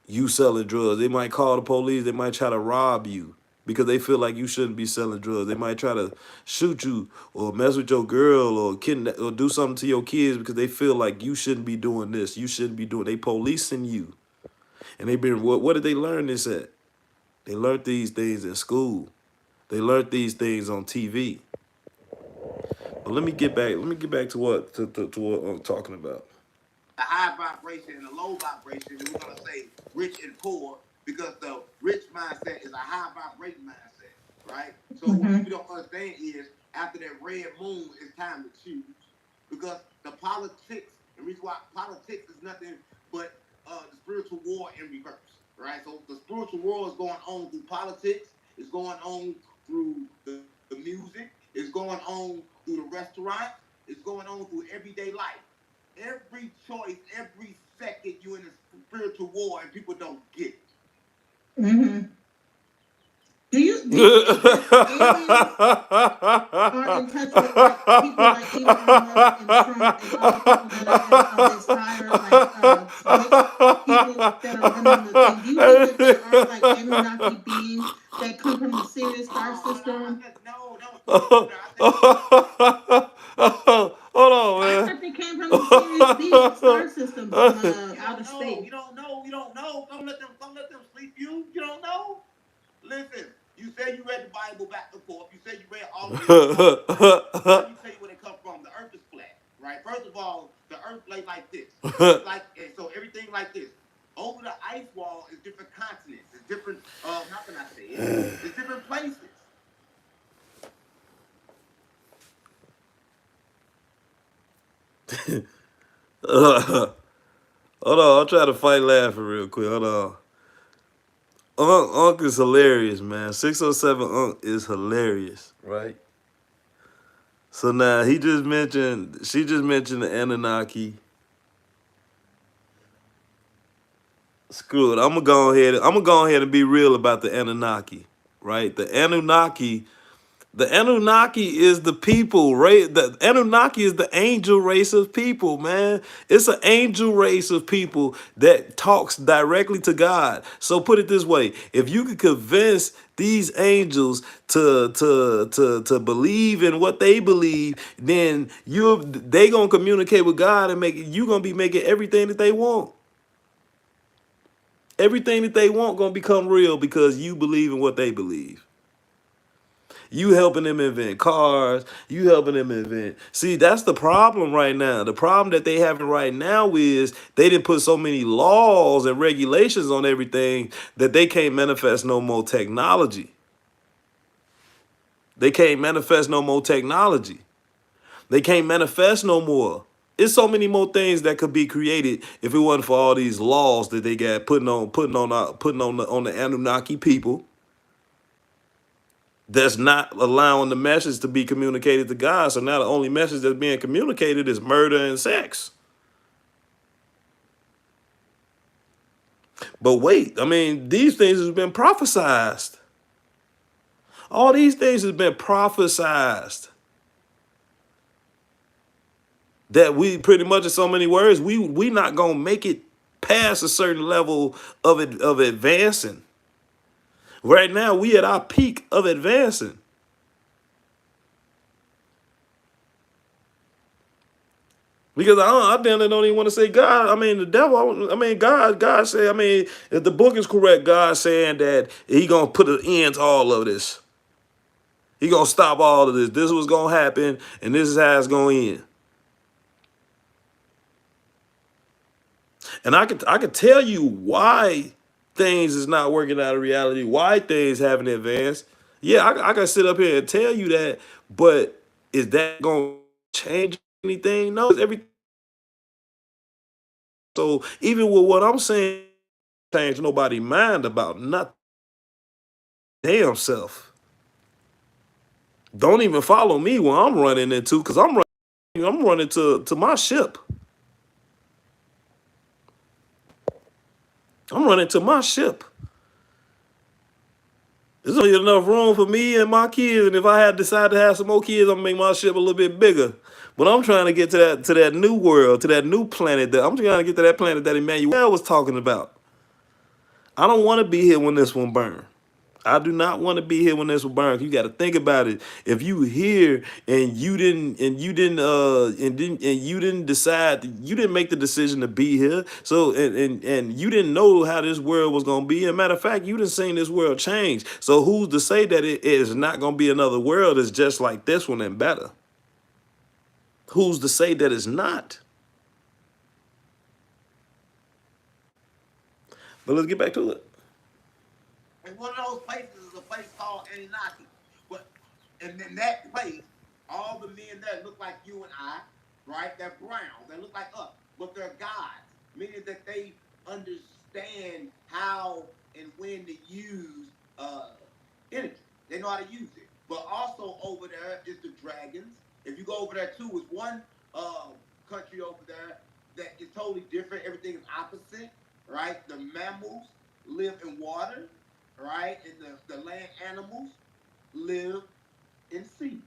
B: you selling drugs. They might call the police. They might try to rob you because they feel like you shouldn't be selling drugs. They might try to shoot you or mess with your girl or kidnap or do something to your kids because they feel like you shouldn't be doing this. You shouldn't be doing. They policing you. And they been what did they learn this at? They learned these things in school. They learned these things on TV. Well, let me get back. Let me get back to to what I'm talking about.
A: A high vibration and a low vibration, and we're gonna say rich and poor because the rich mindset is a high vibrating mindset, right? So what people don't understand is after that red moon, it's time to choose because the politics, the reason why politics is nothing but the spiritual war in reverse, right? So the spiritual war is going on through politics, it's going on through the music, it's going on through the restaurants, it's going on through everyday life. Every choice, every second, you're in a spiritual war, and people don't get it.
C: Mm-hmm. Do you think that aliens are in touch with like people like Elon Musk and Trump and all the people that are of this higher rich people that are running the thing? Do you think that there are like Anunnaki beings that come from the Sirius star system?
A: No, no.
B: Hold on,
C: I
B: man.
C: thought they came from the Sirius B star system from outer space.
A: You don't know. You don't know. Don't let them sleep you. You don't know. Listen, you say you read the Bible back and forth. You say you read all of it. Let me tell you where they come from. The earth is flat, right? First of all, the earth lays like this. It's like so everything like this. Over the ice wall is different continents. It's different. How can I say it? It's different places.
B: Hold on, I'll try to fight laughing real quick. Hold on. Unc is hilarious, man. 607 Unc is hilarious, right? So now she just mentioned the Anunnaki. Screw it. I'm gonna go ahead and be real about the Anunnaki, right? The Anunnaki is the people, right? The Anunnaki is the angel race of people, man. It's an angel race of people that talks directly to God. So put it this way: if you could convince these angels to believe in what they believe, then they gonna communicate with God and you gonna be making everything that they want. Everything that they want gonna become real because you believe in what they believe. You helping them invent cars. You helping them invent. See, that's the problem right now. The problem that they having right now is they didn't put so many laws and regulations on everything that they can't manifest no more technology. They can't manifest no more technology. They can't manifest no more. It's so many more things that could be created if it wasn't for all these laws that they got putting on the Anunnaki people. That's not allowing the message to be communicated to God. So now the only message that's being communicated is murder and sex. But wait, I mean, these things have been prophesized. All these things have been prophesized. That we pretty much, in so many words, we not gonna make it past a certain level of advancing. Right now, we at our peak of advancing. Because I damn near don't even want to say God. I mean, the devil. I mean, God said. I mean, if the book is correct, God saying that He gonna put an end to all of this. He gonna stop all of this. This was gonna happen, and this is how it's gonna end. And I could tell you why things is not working out of reality. Why things haven't advanced. Yeah, I can sit up here and tell you that. But is that gonna change anything? No, it's everything. So even with what I'm saying, change nobody's mind about nothing. Damn self. Don't even follow me where I'm running into, because I'm running to my ship. I'm running to my ship. There's only enough room for me and my kids, and if I had decided to have some more kids, I'm gonna make my ship a little bit bigger. But I'm trying to get to that new world, to that new planet. I'm trying to get to that planet that Emmanuel was talking about. I don't want to be here when this one burns. I do not want to be here when this will burn. You got to think about it. If you here and you didn't decide, you didn't make the decision to be here. So and you didn't know how this world was gonna be. As a matter of fact, you didn't seen this world change. So who's to say that it is not gonna be another world that's just like this one and better? Who's to say that it's not? But let's get back to it.
A: And one of those places is a place called Anunnaki. But and in that place, all the men there look like you and I, right? They're brown. They look like us, but they're gods, meaning that they understand how and when to use energy. They know how to use it. But also over there is the dragons. If you go over there too, it's one country over there that is totally different. Everything is opposite, right? The mammals live in water, right? And the land animals live in sea,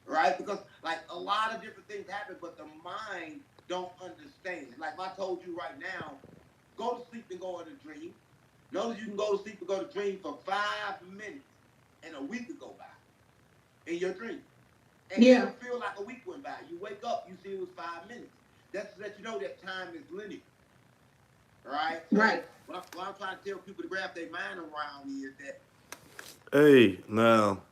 A: right? Because like a lot of different things happen, but the mind don't understand. Like if I told you right now, go to sleep and go in a dream. Notice you can go to sleep and go to dream for 5 minutes, and a week will go by in your dream. And you don't feel like a week went by. You wake up, you see it was 5 minutes. That's to let you know that time is linear. Right? So
C: right.
A: What I'm trying to tell people to wrap their mind around is that.
B: Hey, now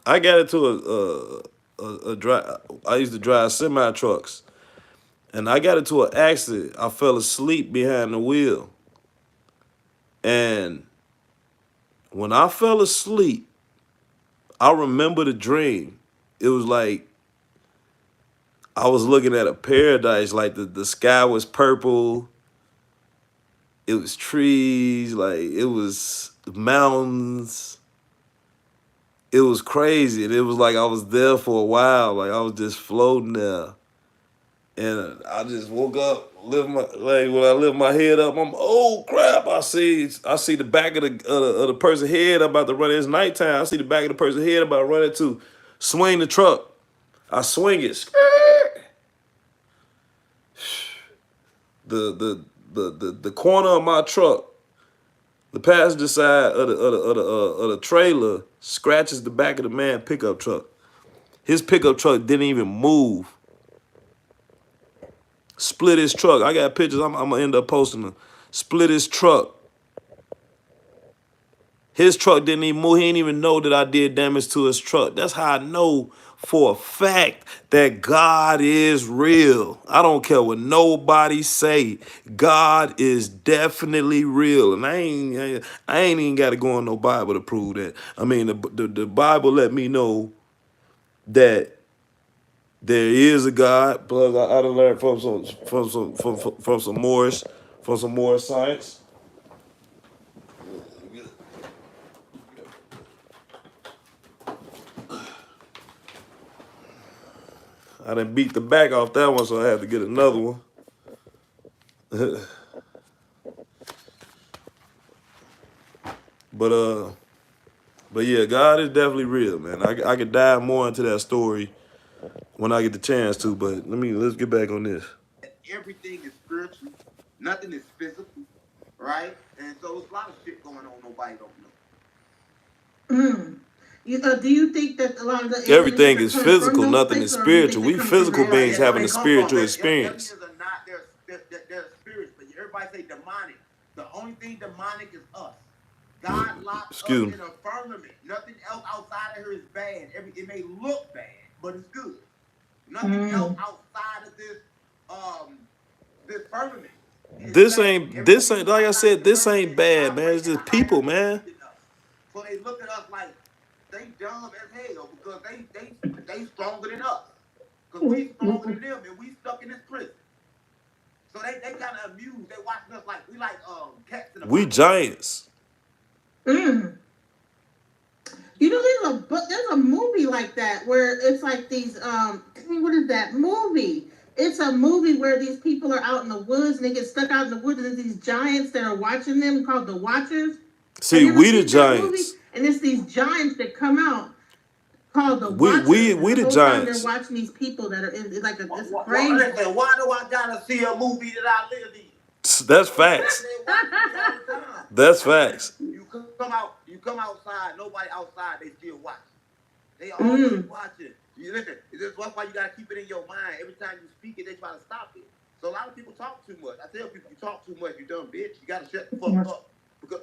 B: I got into a drive. I used to drive semi trucks, and I got into an accident. I fell asleep behind the wheel, and when I fell asleep, I remember the dream. It was like I was looking at a paradise. Like the sky was purple. It was trees. Like it was mountains. It was crazy, and it was like I was there for a while. Like I was just floating there. And I just woke up, when I lift my head up, I'm oh crap! I see the back of the person's head. I'm about to run. It's nighttime. I see the back of the person's head. I'm about to run into, swing the truck. I swing it. The corner of my truck, the passenger side of the trailer scratches the back of the man pickup truck. His pickup truck didn't even move. Split his truck. I got pictures. I'm gonna end up posting them. Split his truck. His truck didn't even move. He didn't even know that I did damage to his truck. That's how I know for a fact that God is real. I don't care what nobody say. God is definitely real, and I ain't even got to go on no Bible to prove that. I mean, the Bible let me know that there is a God. Plus, I done learned from some Moorish science. I done beat the back off that one, so I had to get another one. But yeah, God is definitely real, man. I could dive more into that story when I get the chance to, but let's get back on this.
A: Everything is spiritual, nothing is physical, right? And so it's a lot of shit going on nobody don't know.
C: Do you think that a lot of the
B: everything is physical, nothing is spiritual? We physical beings having a spiritual experience.
A: Aliens are not, they're spirits, but everybody say demonic. The only thing demonic is us. God locked us in a firmament. Nothing else outside of her is bad. It may look bad, but it's good. Nothing else outside of this firmament.
B: This ain't like I said, this ain't bad, man. It's just people, man.
A: So they look at us like they dumb as hell because they stronger than us. Because we stronger than them and we stuck in this prison. So they kind of amused. They watching us like we like cats in a box.
B: We giants.
C: You know, there's a movie like that where it's like these what is that movie? It's a movie where these people are out in the woods and they get stuck out in the woods and there's these giants that are watching them called the Watchers.
B: See, we the giants.
C: And it's these giants that come out called the Watchers.
B: We the giants.
C: They're watching these people that are in like this
A: crazy. Why do I gotta see a movie that I live in?
B: That's facts. That's facts.
A: You come outside, nobody outside, they still watching. They always watching. You listen, that's why you gotta keep it in your mind. Every time you speak it, they try to stop it. So a lot of people talk too much. I tell people, you talk too much, you dumb bitch. You gotta shut the fuck up. Because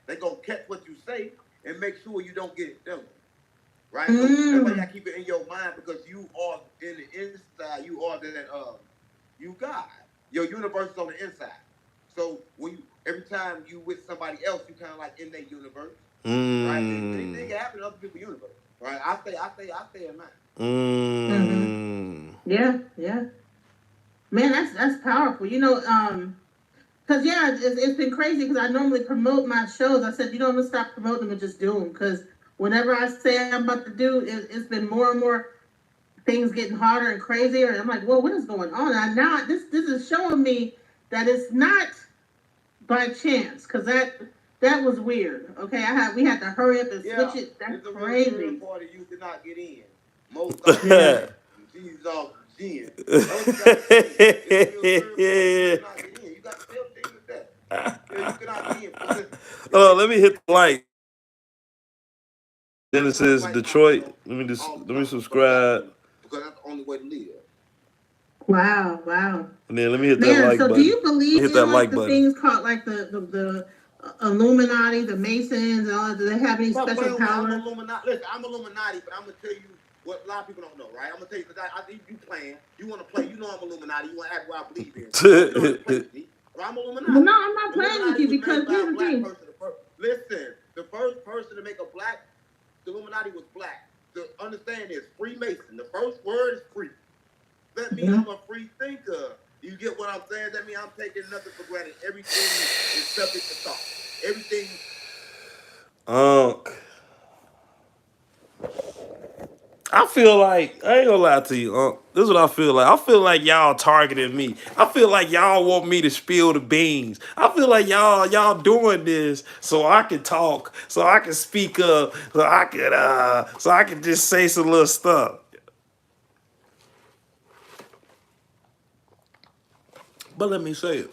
A: they gonna catch what you say and make sure you don't get it done. right? So that's why you gotta keep it in your mind because you are in the inside. You are that you God. Your universe is on the inside. So when you every time you with somebody else, you kind of like in their universe, right? Anything can happen in other people's universe, right? I stay in mine.
C: Yeah, yeah. Man, that's powerful. Cause yeah, it's been crazy. Cause I normally promote my shows. I said, I'm gonna stop promoting them and just do them. Cause whenever I say I'm about to do, it's been more and more things getting harder and crazier. And I'm like, well, what is going on? And now this is showing me that it's not by chance. Cause that was weird. Okay, we had to hurry up and switch it. That's
A: it's a real
C: crazy.
A: party you did not get in. Most are dead. Jesus are sin. That's what you gotta say. It's a real party you did not get in. You gotta tell Jesus that. Yeah, you cannot get in. Because listen,
B: Let me hit the like. Genesis,
A: like
B: Detroit.
A: myself
B: Let
A: all
B: me
A: the time. But I gotta
B: subscribe.
A: do it because that's the only way to live.
C: Wow, wow.
B: And then let me hit that
C: Man,
B: like
C: so do
B: button.
C: you believe
B: Hit that
C: in like
B: like
C: the
B: button.
C: things called like the Illuminati, the Masons, and all that? Do they have any special
A: I'm
C: powers?
A: Illuminati. Listen, I'm Illuminati, but I'm gonna tell you what a lot of people don't know, right? I'm gonna tell you because I think you playing. You want to play. You know I'm Illuminati. You want to act what I believe in. You don't have to play with me. But I'm
C: Well,
A: Illuminati.
C: no, I'm not playing with
A: Illuminati
C: you
A: was made
C: because
A: by
C: here's
A: a
C: the
A: black
C: thing.
A: person. Listen, the first person to make the Illuminati was black. To understand this, Freemason. The first word is free. That means I'm a free thinker. You get what I'm saying? That means I'm taking nothing for granted. Everything is subject to thought. Everything.
B: I feel like I ain't gonna lie to you. This is what I feel like. I feel like y'all targeting me. I feel like y'all want me to spill the beans. I feel like y'all doing this so I can talk, so I can speak up, so I can just say some little stuff. But let me say it.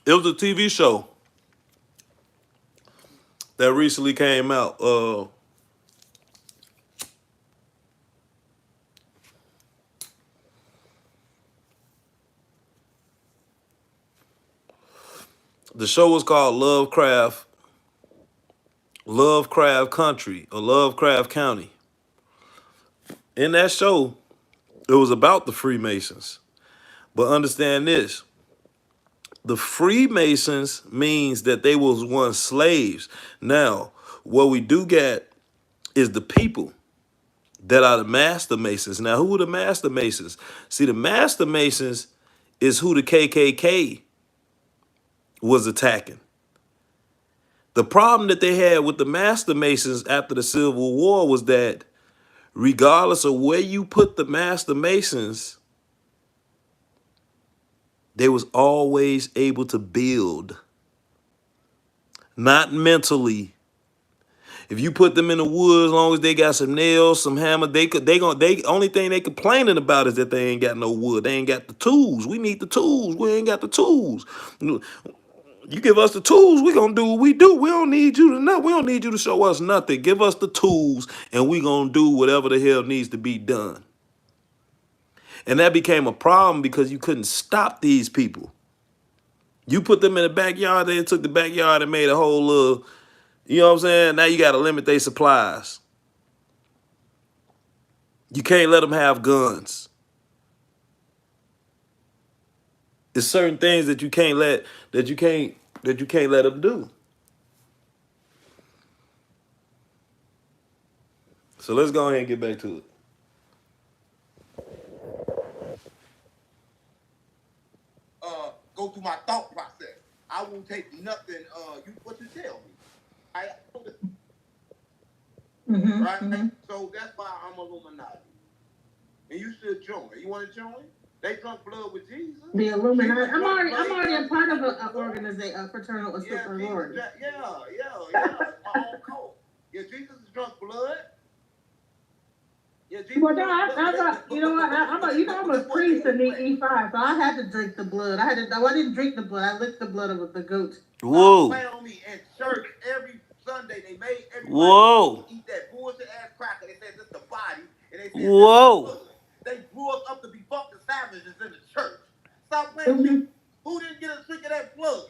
B: It was a TV show that recently came out. The show was called Lovecraft Country or Lovecraft County. In that show, it was about the Freemasons. But understand this. The Freemasons means that they was once slaves. Now, what we do get is the people that are the master masons. Now, who are the master masons? See, the master masons is who the KKK was attacking. The problem that they had with the master masons after the Civil War was that regardless of where you put the master masons, they was always able to build, not mentally. If you put them in the woods, as long as they got some nails, some hammer, they only thing they complaining about is that they ain't got no wood. They ain't got the tools. We need the tools. We ain't got the tools. You give us the tools, we gonna do what we do. We don't need you to know. We don't need you to show us nothing. Give us the tools, and we gonna do whatever the hell needs to be done. And that became a problem because you couldn't stop these people. You put them in the backyard, they took the backyard and made a whole little, you know what I'm saying? Now you got to limit their supplies. You can't let them have guns. There's certain things that you can't let them do. So let's go ahead and get back to it.
A: Go through my thought process. I won't take nothing. What you tell me. Right? So that's why I'm Illuminati. And you should join. You want to join? They drunk blood with Jesus.
C: The Illuminati. I'm already a part of an organization, a fraternal, a
A: Yeah,
C: sorority.
A: It's my own cult. Yeah, Jesus is drunk blood. Yeah, Jesus.
C: Well, no, I'm a priest in the E5, so I had to drink the blood. I didn't drink the blood. I licked the blood of the goat.
B: Whoa.
A: Playing on me in church every Sunday. They made
B: Whoa.
A: everybody eat that bullshit ass cracker. They said it's the body, and they said
B: Whoa.
A: blood. They grew us up to be fucking savages in the church. Stop playing with me. Who didn't get a drink of that blood?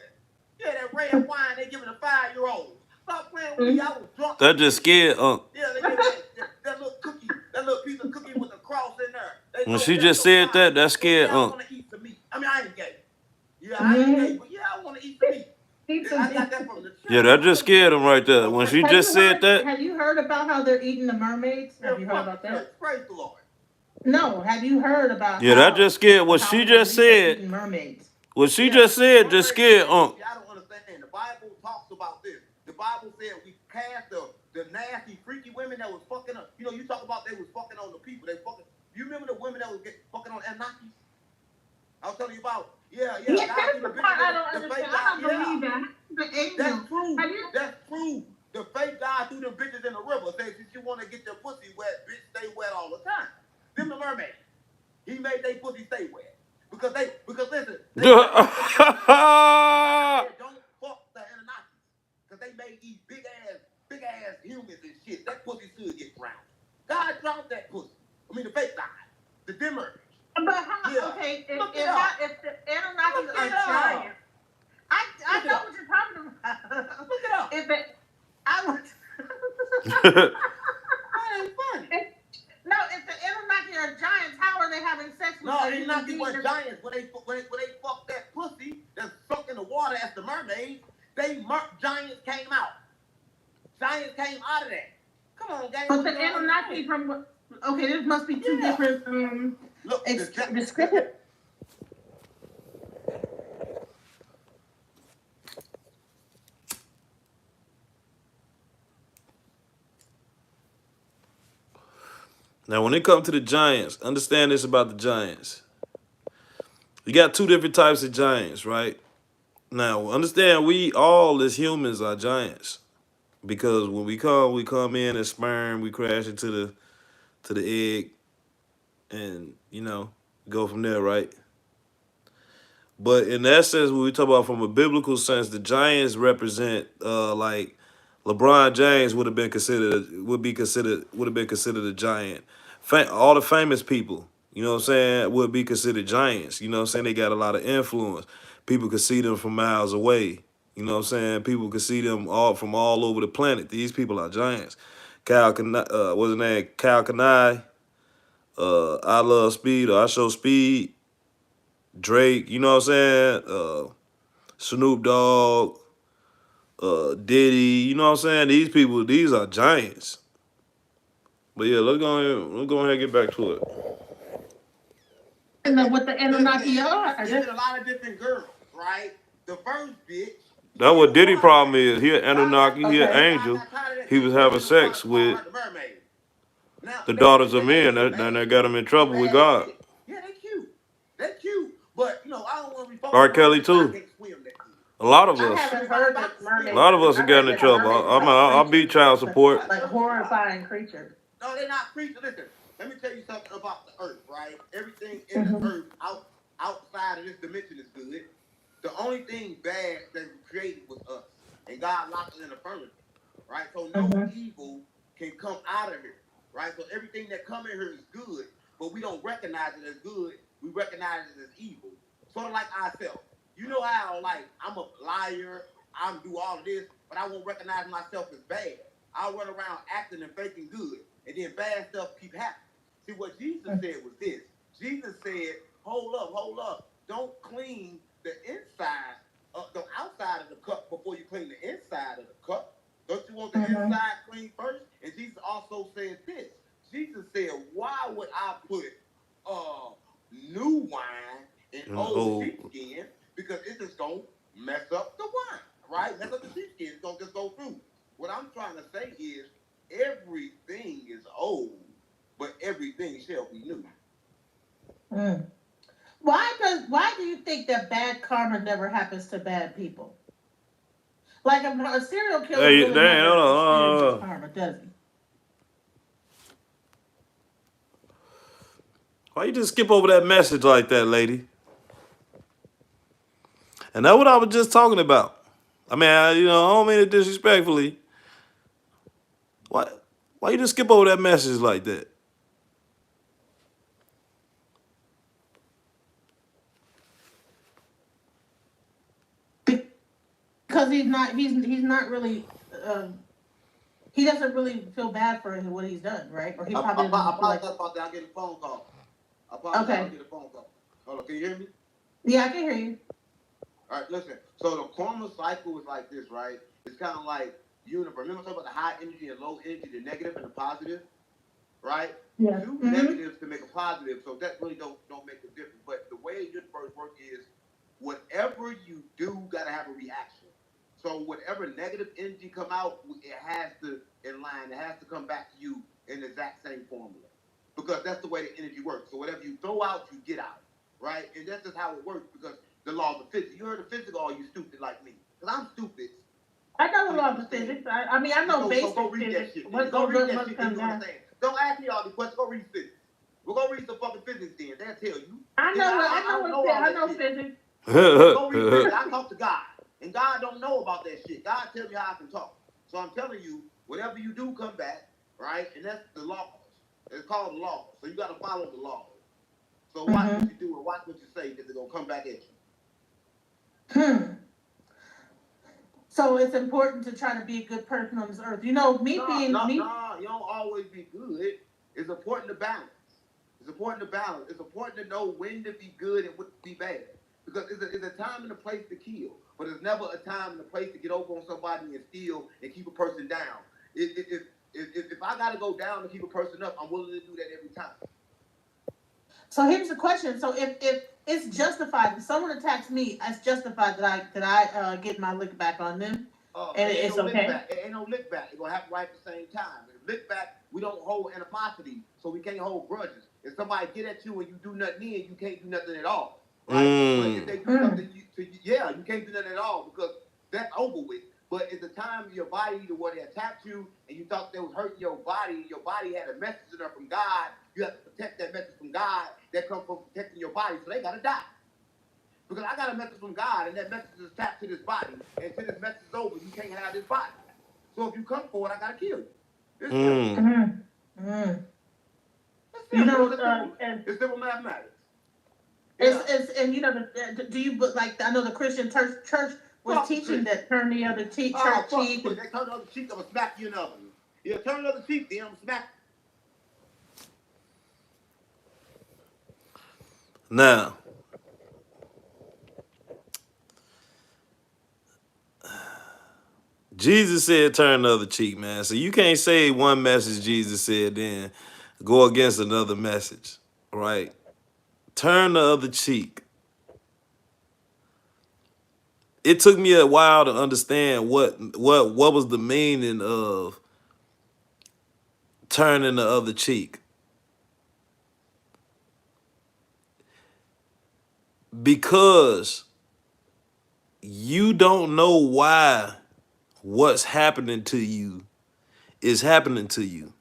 A: Yeah, that red wine they giving a 5-year-old. Stop playing with me. I was drunk.
B: That just scared
A: Yeah, they give that little cookie, that little piece of cookie with the cross in there.
B: when she just said that scared
A: I want to eat some meat. I mean, I ain't gay. Yeah, I ain't gay, but yeah, I want to eat some meat. I got that from the church.
B: Yeah, that just scared him right there. When she just said that.
C: Have you heard about how they're eating the mermaids? Have you heard about that?
A: Praise the Lord.
C: No, have you heard about?
B: Yeah, that just scared. What she just said.
C: Mermaids.
B: What she just said just scared.
A: I don't understand. The Bible talks about this. The Bible said we cast the nasty, freaky women that was fucking up. You know, you talk about they was fucking on the people. They fucking. You remember the women that was fucking on Anunnaki? I was telling you about. Yeah.
C: That's the part I don't understand. I don't believe that.
A: That's true. That's true. The fake God threw them bitches in the river. Says if you want to get your pussy wet, bitch, stay wet all the time. Them the mermaid. He made they pussy stay wet. Because listen. Don't fuck the Anunnaki. Because they made these big ass humans and shit. That pussy should get drowned. God drowned that pussy. I mean the fake God. The dimmer.
C: But how? Yeah. Okay, if the Anunnaki are giant, I know what you're talking about.
A: Look it up.
C: If it, I was.
A: That ain't funny.
C: No, if the Anunnaki are giants, how are they having sex with?
A: No, Anunnaki were giants. When they fucked that pussy that's sunk in the water as the mermaids, giants came out. Giants came out of that. Come on, gang.
C: But the Anunnaki from there must be two different
A: look
C: descriptions.
B: Now, when it comes to the giants, understand this about the giants. You got two different types of giants, right? Now, understand we all as humans are giants. Because when we come in as sperm, we crash into the egg and, go from there, right? But in that sense, when we talk about from a biblical sense, the giants represent like LeBron James would have been considered a giant. All the famous people, you know what I'm saying, would be considered giants. You know what I'm saying? They got a lot of influence. People could see them from miles away. You know what I'm saying? People could see them from all over the planet. These people are giants. What's his name? Cal Kanai. I Love Speed or I Show Speed. Drake, you know what I'm saying? Snoop Dogg, Diddy, you know what I'm saying? These people, these are giants. But yeah, let's go ahead and get back to it.
C: And then what the Anunnaki are.
A: There's a lot of different girls, right? The first bitch.
B: That's what Diddy problem is. He an Anunnaki, he an angel. He was having sex with the daughters of men. That got him in trouble with God.
A: Yeah, they cute. They're cute. But, I don't want to be
B: R. Kelly too. A lot of us have gotten in trouble. I'll beat child support.
C: Like horrifying creatures.
A: No, they're not creatures. Listen, let me tell you something about the earth, right? Everything in the earth outside of this dimension is good. The only thing bad that was created was us. And God locked us in a firmament, right? So no evil can come out of here, right? So everything that come in here is good, but we don't recognize it as good. We recognize it as evil. Sort of like ourselves. You know how, I'm a liar, I do all of this, but I won't recognize myself as bad. I'll run around acting and faking good, and then bad stuff keep happening. See, what Jesus said was this. Jesus said, hold up. Don't clean the inside, the outside of the cup before you clean the inside of the cup. Don't you want the inside clean first? And Jesus also said this. Jesus said, why would I put new wine in old sheepskin? Because it's just going to mess up the wine, right? Mess up the sheepskin. It's going to just go through. What I'm trying to say is everything is old, but everything shall be new.
C: Why do you think that bad karma never happens to bad people? Like a serial killer really never experiences karma, does he?
B: Why you just skip over that message like that, lady? And that's what I was just talking about. I mean, I don't mean it disrespectfully. Why you just skip over that message like that?
C: Because he's not really he doesn't really feel bad for what he's done, right? Or he probably doesn't feel like.
A: I apologize about that. I get a phone call. I apologize.
C: Okay.
A: I get a phone call. Hold on. Can you hear me?
C: Yeah, I can hear you.
A: All right. Listen. So the karma cycle is like this, right? It's kind of like universe. Remember talking about the high energy and low energy, the negative and the positive, right?
C: Yeah.
A: Two negatives to make a positive, so that really don't make a difference. But the way universe works is, whatever you do, gotta have a reaction. So whatever negative energy come out, it has to in line. It has to come back to you in the exact same formula, because that's the way the energy works. So whatever you throw out, you get out, right? And that's just how it works, because the laws of physics. You heard of physics, or are you stupid like me? Because I'm stupid.
C: I know the laws of physics. I mean, I know basic
A: go read
C: physics.
A: that shit.
C: What
A: Go
C: goes
A: read
C: up
A: that
C: must
A: shit.
C: come
A: You
C: down.
A: understand? Don't ask me all these questions. Go read physics. We're gonna read some fucking physics then. They'll tell you.
C: I know physics.
A: Go read physics. I talk to God, and God don't know about that shit. God tells me how I can talk. So I'm telling you, whatever you do, come back, right? And that's the laws. It's called the laws. So you got to follow the laws. So watch what you do and watch what you say, because they're gonna come back at you.
C: So it's important to try to be a good person on this earth. You know, me.
A: You don't always be good. It's important to balance. It's important to know when to be good and when to be bad. Because it's a time and a place to kill, but there's never a time and a place to get over on somebody and steal and keep a person down. If I gotta go down to keep a person up, I'm willing to do that every time.
C: So here's the question. So if it's justified, if someone attacks me, it's justified that I get my lick back on them, and it's okay.
A: It ain't no lick back. It's gonna happen right at the same time. And lick back, we don't hold animosity, so we can't hold grudges. If somebody get at you and you do nothing in, you can't do nothing at all. Right? But if they do something you can't do nothing at all, because that's over with. But at the time your body, where they attacked you and you thought they was hurting your body had a message in there from God. You have to protect that message from God that comes from protecting your body, so they gotta die. Because I got a message from God, and that message is attached to this body. And until this message is over, you can't have this body. So if you come forward, I gotta kill you. It's simple.
C: You know,
A: it's simple mathematics.
C: It's and you know, do you like? I know the Christian church was teaching that turn the other cheek.
A: They turn the other cheek, I'm gonna smack you in the other. Yeah, turn the other cheek, then I'm gonna smack.
B: Now, Jesus said turn the other cheek, man. So you can't say one message Jesus said, then go against another message, right? Turn the other cheek. It took me a while to understand what was the meaning of turning the other cheek. Because you don't know why what's happening to you is happening to you.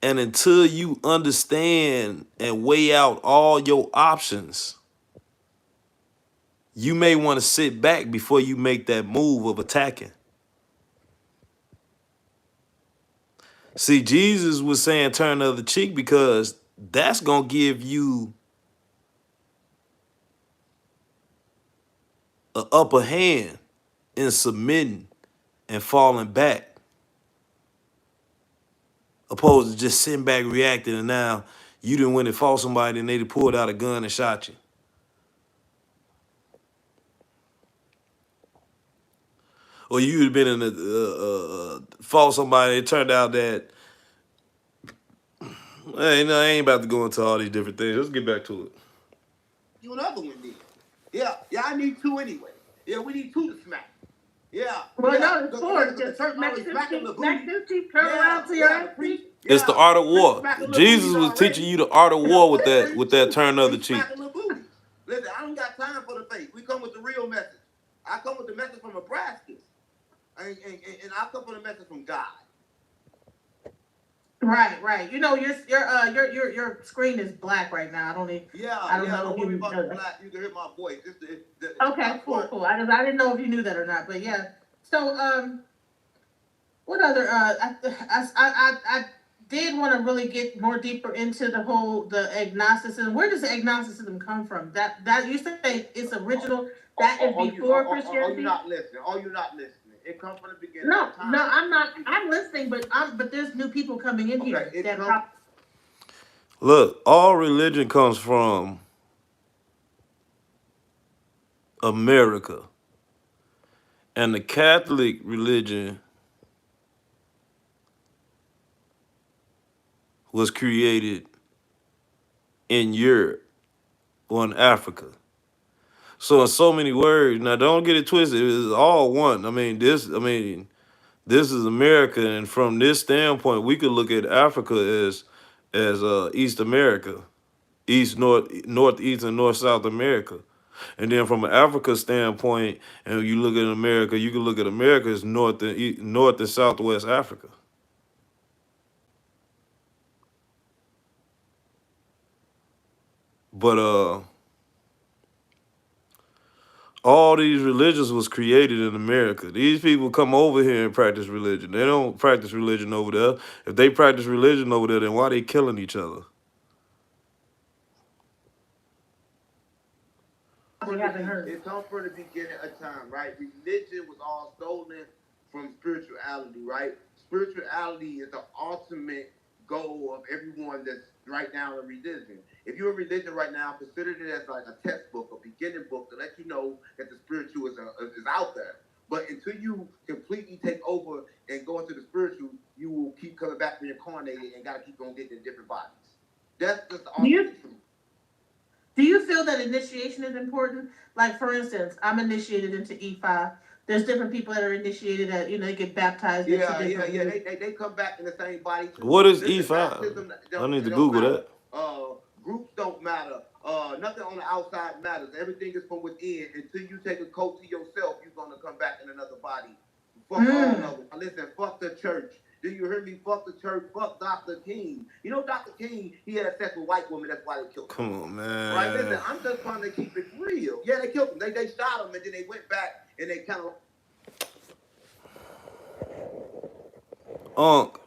B: And until you understand and weigh out all your options, you may want to sit back before you make that move of attacking. See, Jesus was saying turn the other cheek because that's going to give you an upper hand in submitting and falling back, opposed to just sitting back reacting, and now you didn't win and fought somebody and they pulled out a gun and shot you. Or you'd have been in a fought somebody, it turned out that, hey, no, I ain't about to go into all these different things. Let's get back to it.
A: You another one then. Yeah, I need two anyway. Yeah, we need two to smack. Yeah.
C: Well, no, it's four. Just smack this cheek, turn around to your other cheek.
B: It's the art of war. Jesus was teaching you the art of war with that turn the other cheek.
A: Listen, I don't got time for the fake. We come with the real message. I come with the message from Nebraska. And I come with the message from God.
C: Right. You know, your screen is black right now. I don't know if you
A: know that. You can hear my voice.
C: Okay, cool. I didn't know if you knew that or not, but yeah. So what other I did want to really get more deeper into the agnosticism. Where does agnosticism come from? That you say it's original. That is before Christianity.
A: Oh, you're not listening. Oh, you're not listening. It comes from the beginning.
C: No, no, I'm not. I'm listening, but there's new people coming in here.
B: Look, all religion comes from America. And the Catholic religion was created in Europe or in Africa. So in so many words, now don't get it twisted, it's all one. I mean, this is America, and from this standpoint, we could look at Africa as East America, East, Northeast, and North South America. And then from an Africa standpoint, and you look at America, you can look at America as North and Southwest Africa. But all these religions was created in America. These people come over here and practice religion. They don't practice religion over there. If they practice religion over there, then why they killing each other?
A: It comes from the beginning of time, right? Religion was all stolen from spirituality, right? Spirituality is the ultimate goal of everyone that's right now in religion. If you're in religion right now, consider it as like a textbook, a beginning book to let you know that the spiritual is out there. But until you completely take over and go into the spiritual, you will keep coming back reincarnated and got to keep on getting in different bodies. That's just the ultimate truth.
C: Do you feel that initiation is important? Like, for instance, I'm initiated into E5. There's different people that are initiated that, they get baptized.
A: Yeah. They come back in the same body too.
B: What is E5? I need to Google that.
A: Groups don't matter. Nothing on the outside matters. Everything is from within. Until you take a coat to yourself, you're gonna come back in another body. Fuck all of them. Listen, fuck the church. Do you hear me? Fuck the church. Fuck Dr. King. You know Dr. King, he had sex with white women. That's why they killed him.
B: Come on, man.
A: Right? Listen, I'm just trying to keep it real. Yeah, they killed him. They shot him, and then they went back and they kind of...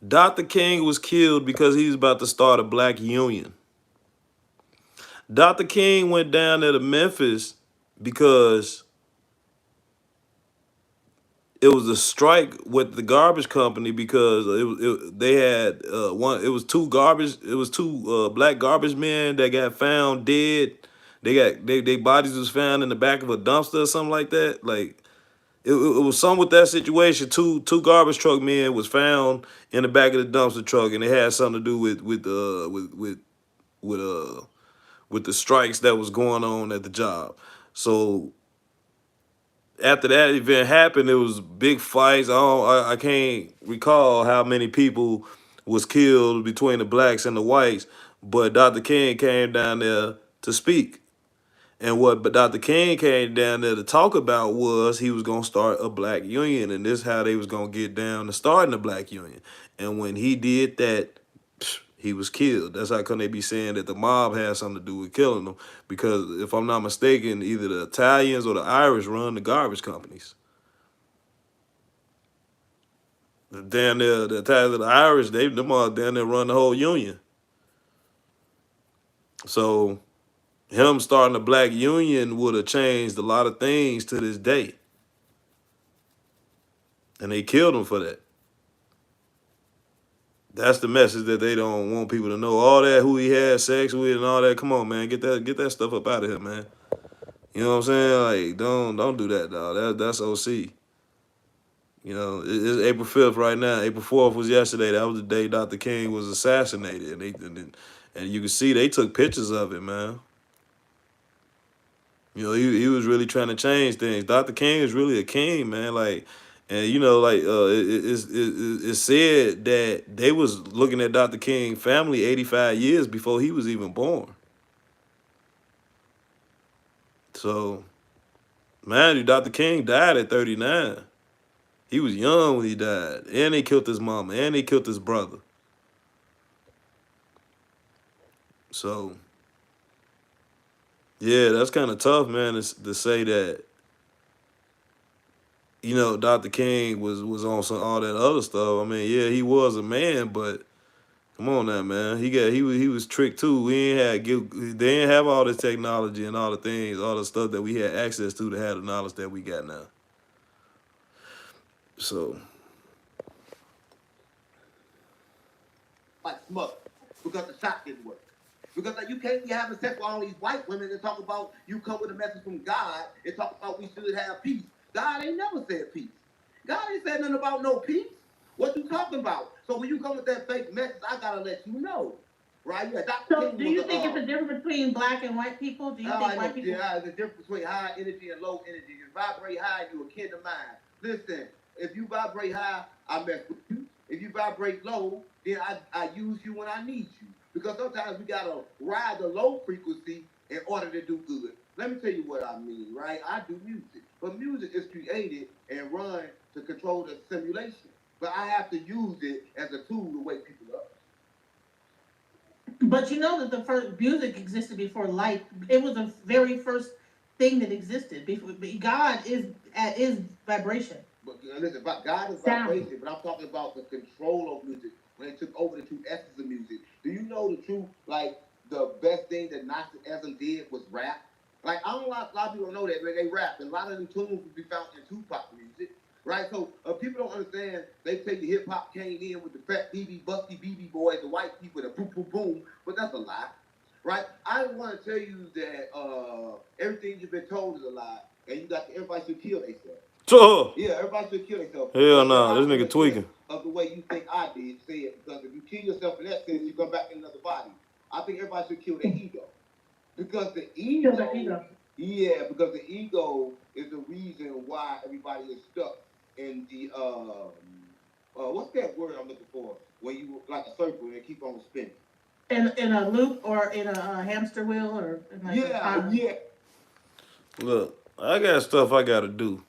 B: Dr. King was killed because he was about to start a black union. Dr. King went down there to Memphis because it was a strike with the garbage company because they had two black garbage men that got found dead. They bodies was found in the back of a dumpster or something like that. Like it was something with that situation. Two garbage truck men was found in the back of the dumpster truck, and it had something to do with the strikes that was going on at the job. So after that event happened, it was big fights. I can't recall how many people was killed between the blacks and the whites, but Dr. King came down there to speak. And what Dr. King came down there to talk about was he was going to start a black union, and this is how they was going to get down to starting a black union. And when he did that, he was killed. That's how come they be saying that the mob has something to do with killing them. Because if I'm not mistaken, either the Italians or the Irish run the garbage companies. Down there, the Italians and the Irish, them all down there run the whole union. So him starting a black union would have changed a lot of things to this day. And they killed him for that. That's the message that they don't want people to know. All that, who he had sex with and all that. Come on, man. Get that stuff up out of here, man. You know what I'm saying? Like, don't do that, dog. That's OC. You know, it's April 5th right now. April 4th was yesterday. That was the day Dr. King was assassinated. And you can see they took pictures of it, man. You know, he was really trying to change things. Dr. King is really a king, man. Like, and you know, like it's said that they was looking at Dr. King family 85 years before he was even born. So, mind you, Dr. King died at 39. He was young when he died. And they killed his mama. And they killed his brother. So, yeah, that's kind of tough, man, to say that you know, Dr. King was on some all that other stuff. I mean, yeah, he was a man, but come on now, man. He was tricked too. We ain't had they didn't have all this technology and all the things, all the stuff that we had access to have the knowledge that we got now. So
A: like smother because the shot didn't work. Because like, you can't be having sex with all these white women and talk about you come with a message from God and talk about we should have peace. God ain't never said peace. God ain't said nothing about no peace. What you talking about? So when you come with that fake message, I gotta let you know. Right? Yeah, Dr.
C: So
A: King
C: do you think it's a difference between black and white people? Do you think white people?
A: Yeah, there's a difference between high energy and low energy. You vibrate high, you a kin of mine. Listen, if you vibrate high, I mess with you. If you vibrate low, then I use you when I need you. Because sometimes we gotta ride the low frequency in order to do good. Let me tell you what I mean, right? I do music, but music is created and run to control the simulation. But I have to use it as a tool to wake people up.
C: But you know that the first music existed before light. It was the very first thing that existed. Before God is vibration.
A: But listen, God is vibration, but I'm talking about the control of music when they took over the true essence of music. Do you know the true, like, the best thing that Gnosticism did was rap? Like, I don't a lot of people don't know that, but they rap. And a lot of the tunes will be found in Tupac music, right? So people don't understand. They take the hip hop came in with the fat BB, busty BB boys, the white people, the boom, boom, boom, but that's a lie, right? I want to tell you that everything you've been told is a lie, and you got everybody should kill themselves.
B: so
A: Yeah, everybody should kill themselves.
B: hell no, this nigga tweaking.
A: Of the way you think I did, say it. Because if you kill yourself in that sense, you come back in another body. I think everybody should kill their ego. Because the ego, yeah, because the ego is the reason why everybody is stuck in the, what's that word I'm looking for? When you, like a circle and keep on spinning.
C: In a loop or in a hamster wheel or in like
A: yeah.
B: Look, I got stuff I gotta do.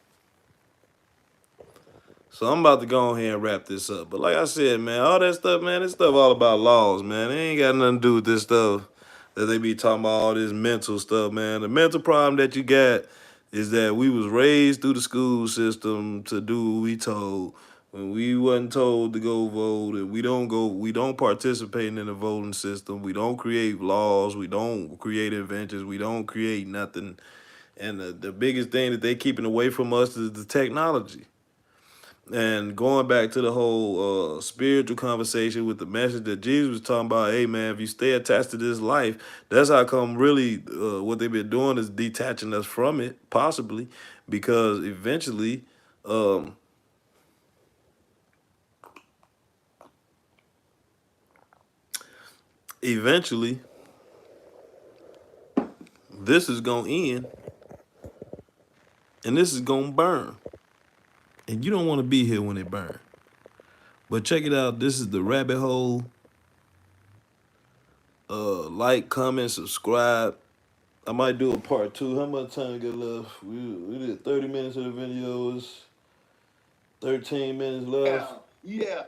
B: So I'm about to go ahead and wrap this up. But like I said, man, all that stuff, man, this stuff all about laws, man. It ain't got nothing to do with this stuff that they be talking about, all this mental stuff, man. The mental problem that you got is that we was raised through the school system to do what we told. When we wasn't told to go vote, and we don't participate in the voting system. We don't create laws. We don't create inventions. We don't create nothing. And the biggest thing that they keeping away from us is the technology. And going back to the whole spiritual conversation with the message that Jesus was talking about, hey man, if you stay attached to this life, that's how come really what they've been doing is detaching us from it, possibly, because eventually, this is gonna end, and this is gonna burn, and you don't want to be here when it burns. But check it out. This is the rabbit hole. Like, comment, subscribe. I might do a part 2. How much time we got left? We did 30 minutes of the videos. 13 minutes left.
A: Yeah.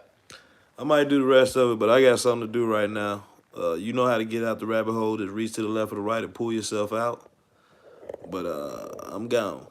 B: I might do the rest of it, but I got something to do right now. You know how to get out the rabbit hole. Just reach to the left or the right and pull yourself out. But I'm gone.